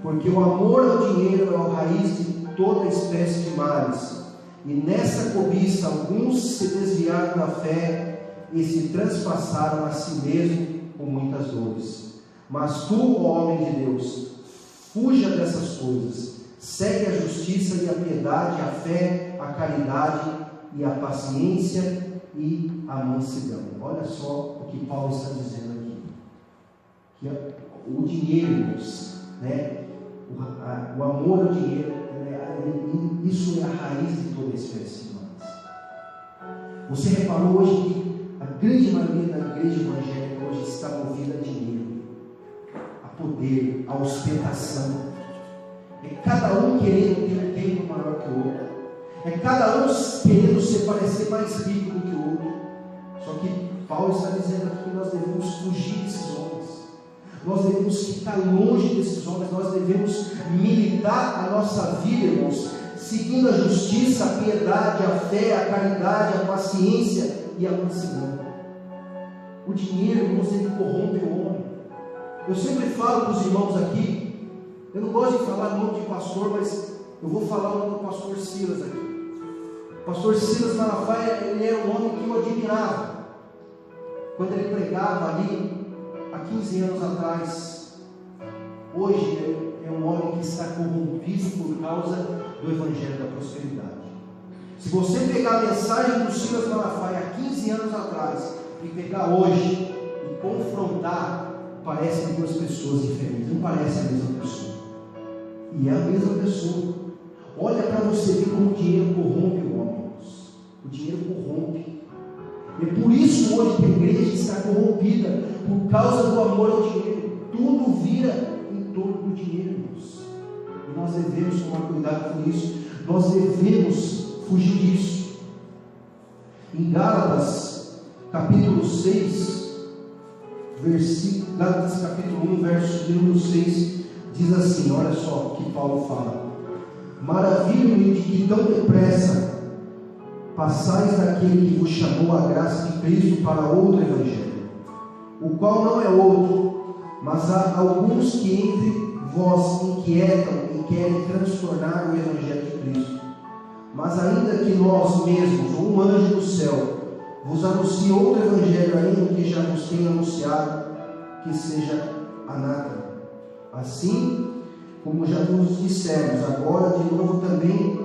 Porque o amor ao dinheiro é a raiz de toda espécie de males, e nessa cobiça alguns se desviaram da fé e se transpassaram a si mesmo com muitas dores. Mas tu, ó homem de Deus, fuja dessas coisas. Segue a justiça e a piedade, a fé, a caridade e a paciência e a mansidão. Olha só o que Paulo está dizendo aqui. Que o dinheiro, irmãos, né? O amor ao dinheiro, isso é a raiz de toda a espécie de males. Você reparou hoje que a grande maioria da igreja evangélica hoje está movida a dinheiro, a poder, a ostentação. É cada um querendo ter um tempo maior que o outro. É cada um querendo se parecer mais rico do que o outro. Só que Paulo está dizendo aqui que nós devemos fugir desses homens. Nós devemos ficar longe desses homens. Nós devemos militar a nossa vida, irmãos, seguindo a justiça, a piedade, a fé, a caridade, a paciência e a mansidão. O dinheiro, irmãos, ele corrompe o homem. Eu sempre falo para os irmãos aqui, eu não gosto de falar o nome de pastor, mas eu vou falar o nome do pastor Silas aqui. O pastor Silas Malafaia, ele era um homem que eu admirava. Quando ele pregava ali, há 15 anos atrás. Hoje é um homem que está corrompido por causa do Evangelho da prosperidade. Se você pegar a mensagem do Silas Malafaia há 15 anos atrás e pegar hoje e confrontar, parecem duas pessoas diferentes, não parece a mesma pessoa. E é a mesma pessoa. Olha para você ver como o dinheiro corrompe o homem. O dinheiro corrompe. E é por isso hoje que a igreja está corrompida, por causa do amor ao dinheiro. Tudo vira em torno do dinheiro, irmãos. E nós devemos tomar cuidado com isso. Nós devemos fugir disso. Em Gálatas, capítulo 6, Gálatas capítulo 1, verso de número 6, diz assim, olha só o que Paulo fala: maravilho-me de que tão depressa passais daquele que vos chamou a graça de Cristo para outro evangelho, o qual não é outro, mas há alguns que entre vós inquietam e querem transtornar o evangelho de Cristo. Mas ainda que nós mesmos, ou um anjo do céu, vos anuncie outro evangelho além do que já vos tenho anunciado, que seja anátema. Assim, como já vos dissemos, agora de novo também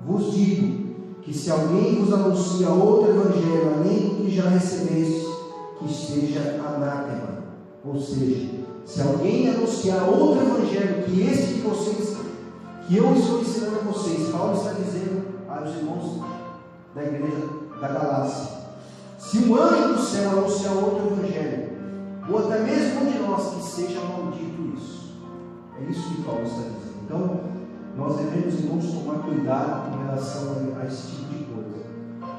vos digo, que se alguém vos anuncia outro evangelho além do que já recebeste, que seja anátema. Ou seja, se alguém anunciar outro evangelho que este de vocês, que eu estou ensinando a vocês, Paulo está dizendo aos irmãos da igreja da Galácia, se um anjo do céu anunciar outro evangelho, ou até mesmo um de nós, que seja maldito isso. É isso que Paulo está dizendo. Então, nós devemos, irmãos, tomar cuidado com relação a esse tipo de coisa.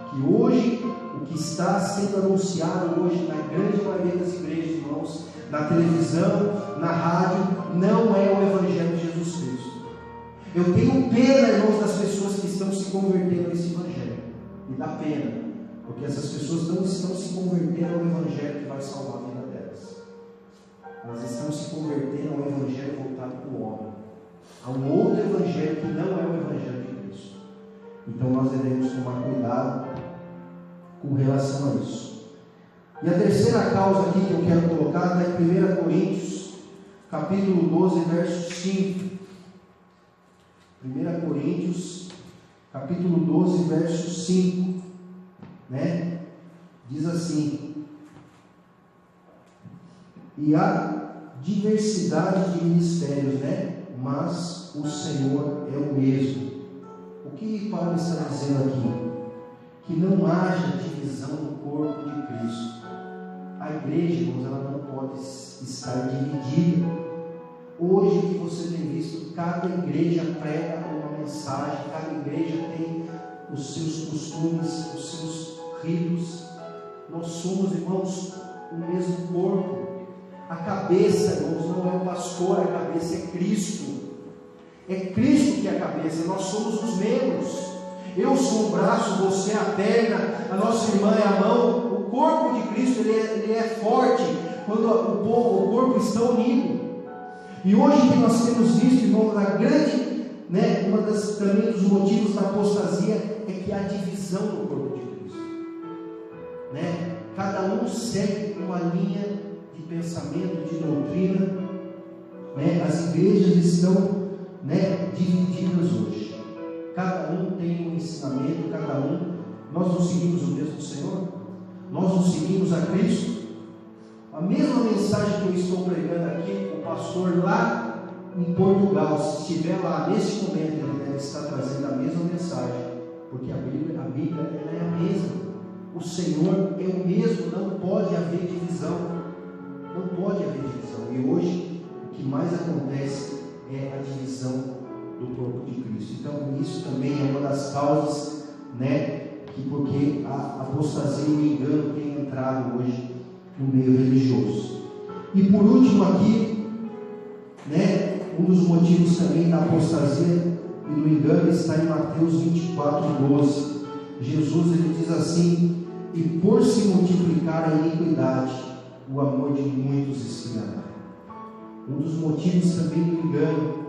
Que hoje, o que está sendo anunciado hoje na grande maioria das igrejas, irmãos, na televisão, na rádio, não é o evangelho de Jesus Cristo. Eu tenho pena, irmãos, das pessoas que estão se convertendo a esse evangelho. Me dá pena, porque essas pessoas não estão se convertendo ao evangelho que vai salvar a vida delas. Elas estão se convertendo ao evangelho voltado para o homem, a um outro evangelho que não é o evangelho de Cristo. Então nós devemos tomar cuidado com relação a isso. E a terceira causa aqui que eu quero colocar está em 1 Coríntios, capítulo 12, verso 5. 1 Coríntios, capítulo 12, verso 5, né? Diz assim: e há diversidade de ministérios, né? Mas o Senhor é o mesmo. O que Paulo está dizendo aqui? Que não haja divisão no corpo de Cristo. A igreja, irmãos, ela não pode estar dividida. Hoje que você tem visto, cada igreja prega uma mensagem, cada igreja tem os seus costumes, os seus ritos. Nós somos, irmãos, o mesmo corpo. A cabeça, irmãos, não é o pastor, a cabeça é Cristo. É Cristo que é a cabeça, nós somos os membros. Eu sou o braço, você é a perna, a nossa irmã é a mão. O corpo de Cristo ele é forte quando o corpo está unido. E hoje que nós temos visto, irmão, na grande, né, também dos motivos da apostasia é que há divisão no corpo de Cristo, né? Cada um segue uma linha de pensamento, de doutrina, né? As igrejas estão, né, divididas hoje. Cada um tem um ensinamento, cada um. Nós não seguimos o mesmo Senhor? Nós não seguimos a Cristo? A mesma mensagem que eu estou pregando aqui, o pastor lá em Portugal, se estiver lá nesse momento, ele deve estar trazendo a mesma mensagem, porque a Bíblia ela é a mesma. O Senhor é o mesmo, não pode haver divisão. Não pode haver divisão. E hoje, o que mais acontece é a divisão do corpo de Cristo. Então, isso também é uma das causas, né, que porque a apostasia e o engano tem entrado hoje no meio religioso. E por último aqui, né, um dos motivos também da apostasia e do engano está em Mateus 24:12. Jesus ele diz assim: e por se multiplicar a iniquidade, o amor de muitos esfriará. Um dos motivos também do engano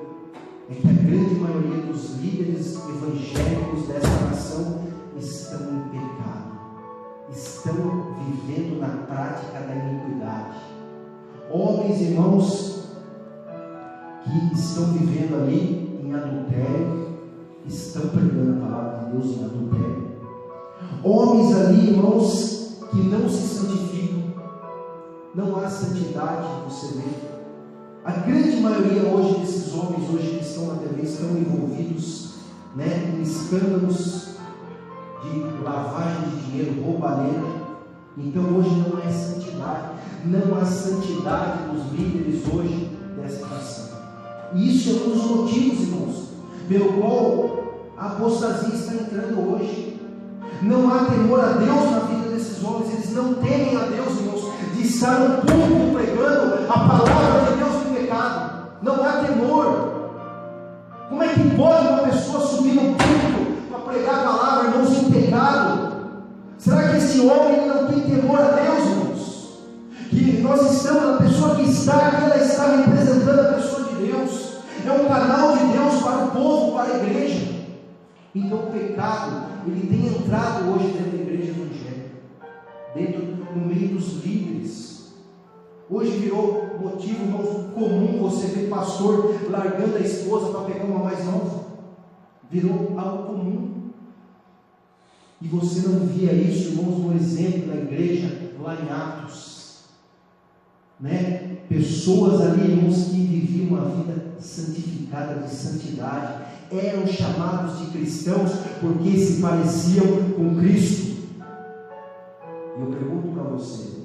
é que a grande maioria dos líderes evangélicos dessa nação estão em pecado, estão vivendo na prática da iniquidade. Homens, irmãos, que estão vivendo ali em adultério, estão pregando a palavra de Deus em adultério. Homens ali, irmãos, que não se santificam, não há santidade, você vê. A grande maioria hoje desses homens hoje que estão na TV estão envolvidos, né, em escândalos de lavagem de dinheiro, roubalheira. Então hoje não é santidade, não há santidade dos líderes hoje dessa nação. E isso é um dos motivos, irmãos, pelo qual a apostasia está entrando hoje. Não há temor a Deus na vida desses homens, eles não temem a Deus, irmãos, de estar no público pregando a palavra de Deus no pecado. Não há temor Então o pecado, ele tem entrado hoje dentro da igreja evangélica, dentro no meio dos líderes. Hoje virou motivo, irmãos, comum você ver pastor largando a esposa para pegar uma mais nova. Virou algo comum. E você não via isso, irmãos, no exemplo da igreja lá em Atos, né? Pessoas ali, irmãos, que viviam uma vida santificada, de santidade, eram chamados de cristãos porque se pareciam com Cristo. E eu pergunto para você,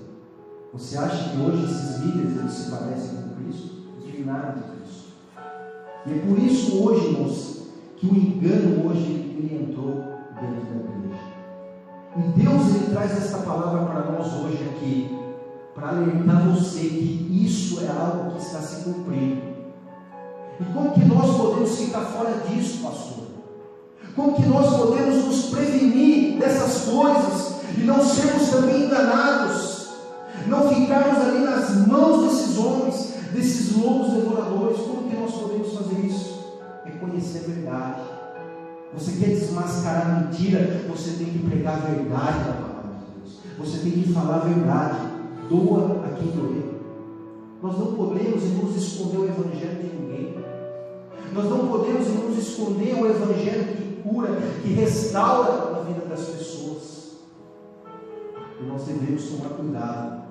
você acha que hoje esses líderes eles se parecem com Cristo? Eles têm nada de Cristo. E é por isso hoje, irmãos, que o engano hoje ele entrou dentro da igreja. E Deus ele traz esta palavra para nós hoje aqui, para alertar você que isso é algo que está se cumprindo. E como que nós podemos ficar fora disso, pastor? Como que nós podemos nos prevenir dessas coisas e não sermos também enganados? Não ficarmos ali nas mãos desses homens, desses lobos devoradores. Como que nós podemos fazer isso? É conhecer a verdade. Você quer desmascarar a mentira? Você tem que pregar a verdade da palavra de Deus. Você tem que falar a verdade. Doa a quem doer. Nós não podemos, irmãos, esconder o evangelho de ninguém. Nós não podemos, irmãos, esconder o evangelho que cura, que restaura a vida das pessoas. E nós devemos tomar cuidado.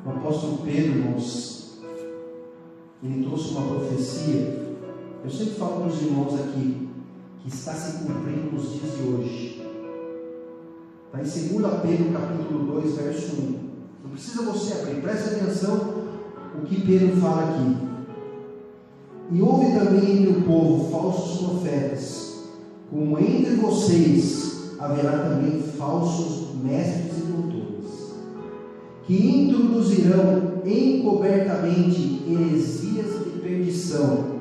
O apóstolo Pedro, irmãos, ele trouxe uma profecia. Eu sempre falo para os irmãos aqui, que está se cumprindo nos dias de hoje. Está em 2 Pedro capítulo 2, verso 1. Não precisa você abrir, preste atenção o que Pedro fala aqui. E houve também entre o povo falsos profetas, como entre vocês haverá também falsos mestres e doutores, que introduzirão encobertamente heresias de perdição,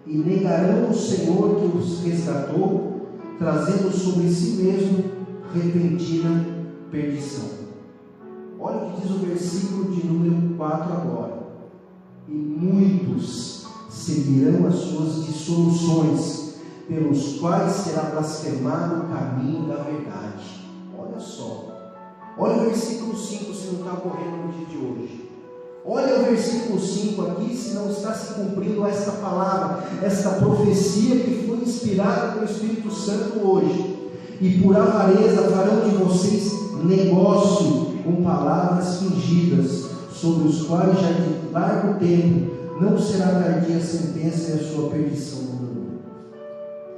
e negarão o Senhor que os resgatou, trazendo sobre si mesmo repentina perdição. Olha o que diz o versículo de número 4 agora. E muitos seguirão as suas dissoluções, pelos quais será blasfemado o caminho da verdade. Olha só. Olha o versículo 5, se não está ocorrendo no dia de hoje. Olha o versículo 5 aqui, se não está se cumprindo esta palavra, esta profecia que foi inspirada pelo Espírito Santo hoje. E por avareza farão de vocês negócio com palavras fingidas, sobre os quais já de largo tempo não será tardia a sentença e a sua perdição no mundo.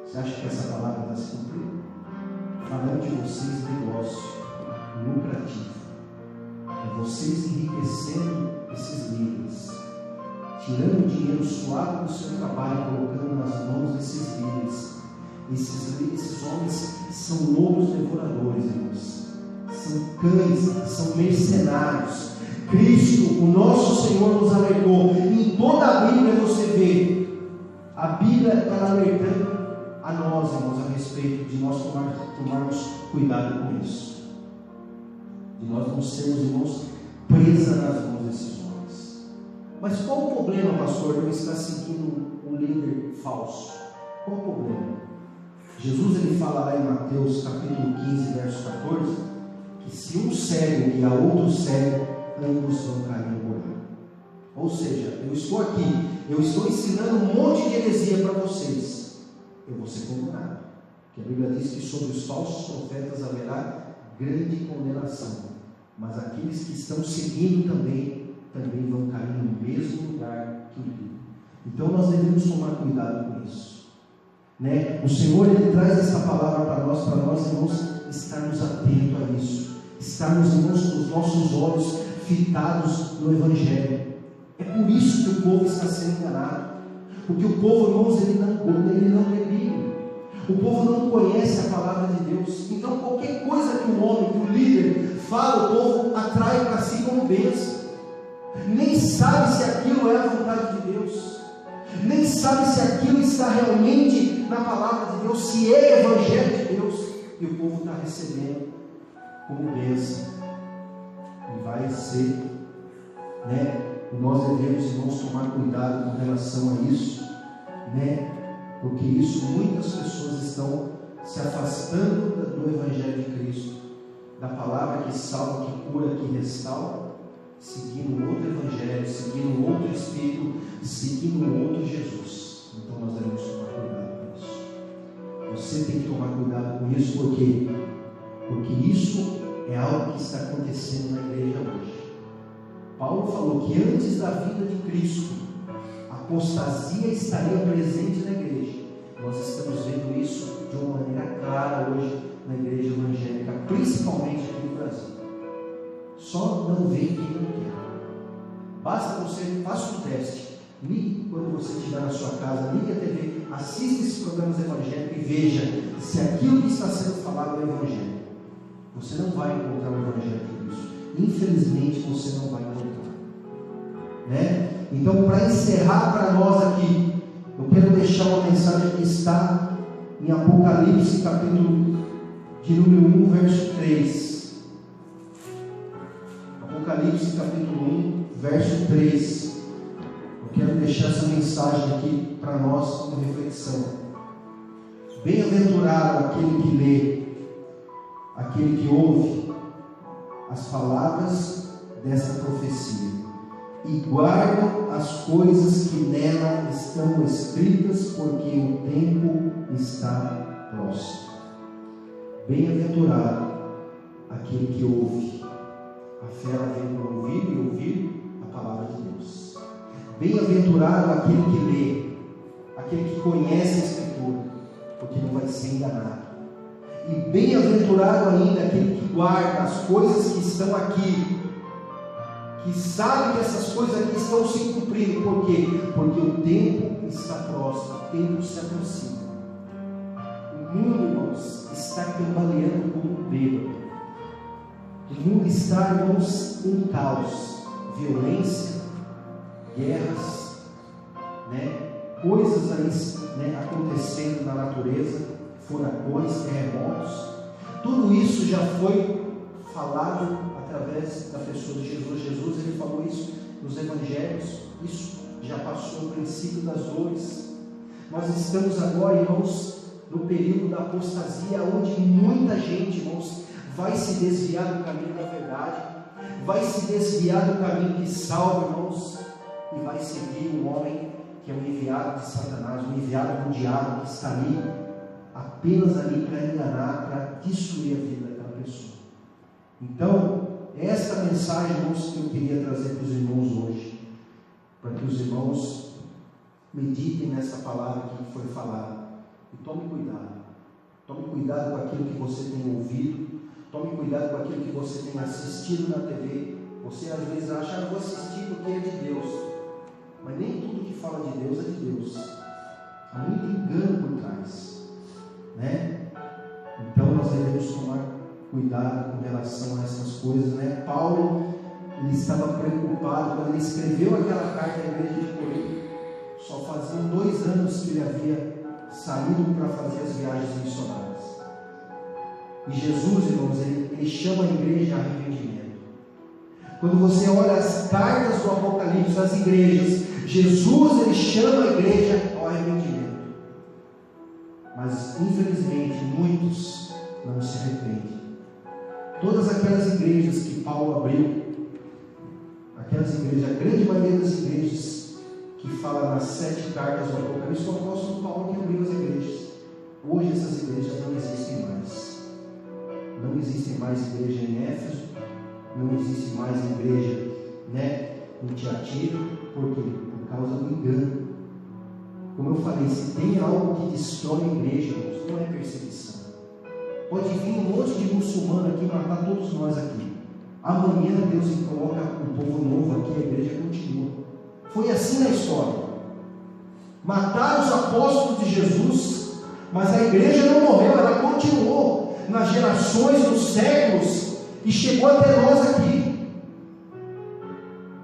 Você acha que essa palavra está se cumprindo? Farão de vocês negócio lucrativo. É vocês enriquecendo esses líderes, tirando o dinheiro suado do seu trabalho, colocando nas mãos desses líderes. Esses homens são lobos devoradores, irmãos. São cães, são mercenários. Cristo, o nosso Senhor, nos alertou. Em toda a Bíblia você vê, a Bíblia está alertando a nós, irmãos, a respeito de nós tomarmos cuidado com isso. De nós não sermos, irmãos, presa nas mãos desses homens. Mas qual o problema, pastor, de eu estar seguindo um líder falso? Qual o problema? Jesus ele fala lá em Mateus capítulo 15, verso 14, que se um cego guiar outro cego, ambos vão cair no buraco. Ou seja, eu estou aqui, eu estou ensinando um monte de heresia para vocês, eu vou ser condenado. Porque a Bíblia diz que sobre os falsos profetas haverá grande condenação, mas aqueles que estão seguindo também vão cair no mesmo lugar que o líder. Então nós devemos tomar cuidado com isso. Né? O Senhor ele traz essa palavra para nós irmãos, estarmos atentos a isso, estarmos, irmãos, com os nossos olhos fitados no Evangelho. É por isso que o povo está sendo enganado, porque o povo, irmãos, ele não lê Bíblia, o povo não conhece a palavra de Deus. Então qualquer coisa que o homem, que o líder fala, o povo atrai para si como bênção, nem sabe se aquilo é a vontade de Deus, nem sabe se aquilo está realmente na palavra de Deus, se é evangelho de Deus, e o povo está recebendo como bênção, e vai ser, né? E nós devemos, irmãos, tomar cuidado com relação a isso, né? porque isso muitas pessoas estão se afastando do Evangelho de Cristo, da palavra que salva, que cura, que restaura, seguindo outro Evangelho, seguindo outro Espírito, seguindo outro Jesus. Então nós devemos tomar cuidado com isso. Você tem que tomar cuidado com isso, porque isso é algo que está acontecendo na igreja hoje. Paulo falou que antes da vinda de Cristo, a apostasia estaria presente na igreja. Nós estamos vendo isso de uma maneira clara hoje na igreja evangélica, principalmente aqui no Brasil. Só não vem quem não quer. Basta você, faça um teste, ligue quando você estiver na sua casa, ligue a TV, assista esses programas evangélicos e veja se aquilo que está sendo falado é o Evangelho. Você não vai encontrar o Evangelho de Cristo. Infelizmente você não vai encontrar. Né? Então, para encerrar para nós aqui, eu quero deixar uma mensagem que está em Apocalipse, capítulo de número 1, verso 3. Apocalipse, capítulo 1, verso 3. Eu quero deixar essa mensagem aqui para nós como reflexão. Bem-aventurado aquele que lê, aquele que ouve as palavras desta profecia e guarda as coisas que nela estão escritas, porque o tempo está próximo. Bem-aventurado aquele que ouve. A fé vem por ouvir e ouvir a palavra de Deus. Bem-aventurado aquele que lê, aquele que conhece a Escritura, porque não vai ser enganado. E bem-aventurado ainda aquele que guarda as coisas que estão aqui, que sabe que essas coisas aqui estão se cumprindo. Por quê? Porque o tempo está próximo, o tempo se aproxima. O mundo, irmãos, está cambaleando como um bêbado. O mundo está, irmãos, em caos, violência, guerras, coisas aí, acontecendo na natureza, furacões, terremotos. Tudo isso já foi falado através da pessoa de Jesus. Jesus, ele falou isso nos evangelhos. Isso já passou o princípio das dores. Nós estamos agora, irmãos, no período da apostasia, onde muita gente, irmãos, vai se desviar do caminho da verdade, vai se desviar do caminho que salva, irmãos, e vai seguir um homem que é um enviado de Satanás, um enviado do diabo, que está ali, apenas ali para enganar, para destruir a vida daquela pessoa. Então, esta mensagem, irmãos, que eu queria trazer para os irmãos hoje, para que os irmãos meditem nessa palavra que foi falada, e tome cuidado com aquilo que você tem ouvido, tome cuidado com aquilo que você tem assistido na TV. Você às vezes acha, eu vou assistir porque é de Deus, mas nem tudo que fala de Deus é de Deus. Há muito engano por trás, Então nós devemos tomar cuidado com relação a essas coisas, Paulo, ele estava preocupado quando ele escreveu aquela carta à igreja de Corinto. Só faziam 2 anos que ele havia saído para fazer as viagens missionárias. E Jesus, irmãos, ele chama a igreja a arrependimento. Quando você olha as cartas do Apocalipse, as igrejas, Jesus, ele chama a igreja ao arrependimento. Mas, infelizmente, muitos não se arrependem. Todas aquelas igrejas que Paulo abriu, aquelas igrejas, a grande maioria das igrejas que fala nas 7 cartas do Apocalipse, foi o apóstolo Paulo que abriu as igrejas. Hoje essas igrejas não existem mais. Não existem mais igreja em Éfeso, não existe mais igreja, em Tiatira. Por quê? Por causa do engano. Como eu falei, se tem algo que destrói a igreja, não é perseguição. Pode vir um monte de muçulmano aqui matar todos nós aqui. Amanhã Deus coloca um povo novo aqui, a igreja continua. Foi assim na história. Mataram os apóstolos de Jesus, mas a igreja não morreu, ela continuou nas gerações, nos séculos, e chegou até nós aqui.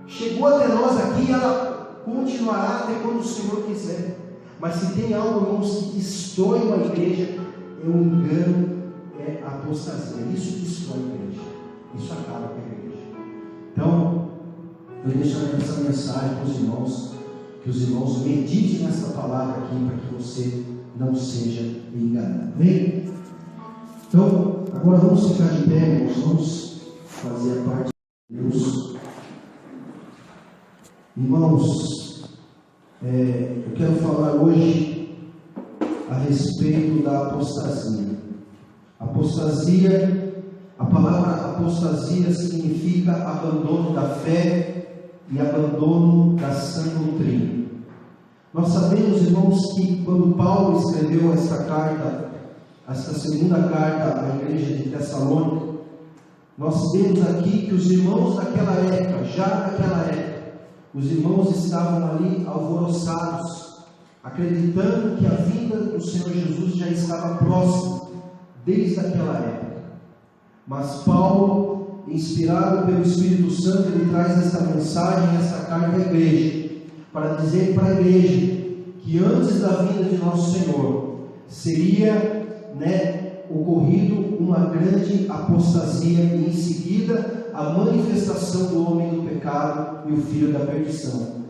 Chegou até nós aqui e ela continuará até quando o Senhor quiser. Mas se tem algo, irmãos, que destrói uma igreja, é o engano, é a apostasia. Isso destrói a igreja. Isso acaba com a igreja. Então, eu deixo essa mensagem para os irmãos, que os irmãos meditem nessa palavra aqui, para que você não seja enganado. Amém? Então, agora vamos ficar de pé, irmãos. Vamos fazer a parte de Deus. Irmãos, eu quero falar hoje a respeito da apostasia. Apostasia, a palavra apostasia significa abandono da fé e abandono da sã doutrina. Nós sabemos, irmãos, que quando Paulo escreveu esta carta, esta segunda carta à igreja de Tessalônica, nós vemos aqui que os irmãos daquela época, já naquela época, os irmãos estavam ali alvoroçados, acreditando que a vinda do Senhor Jesus já estava próxima, desde aquela época. Mas Paulo, inspirado pelo Espírito Santo, ele traz esta mensagem, esta carta à igreja, para dizer para a igreja que antes da vinda de nosso Senhor seria ocorrido uma grande apostasia e em seguida a manifestação do homem do pecado e o filho da perdição.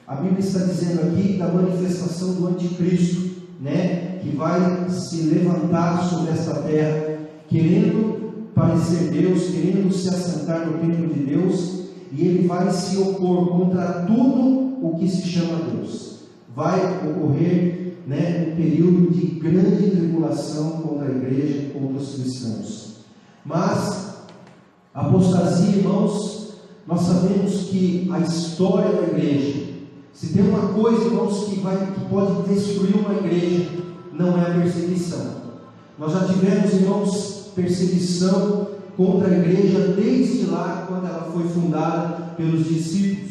A Bíblia está dizendo aqui da manifestação do anticristo, que vai se levantar sobre esta terra, querendo parecer Deus, querendo se assentar no templo de Deus, e ele vai se opor contra tudo o que se chama Deus. Vai ocorrer um período de grande tribulação contra a igreja, contra os cristãos. Mas apostasia, irmãos, nós sabemos que a história da igreja, se tem uma coisa, irmãos, que pode destruir uma igreja, não é a perseguição. Nós já tivemos, irmãos, perseguição contra a igreja desde lá, quando ela foi fundada pelos discípulos.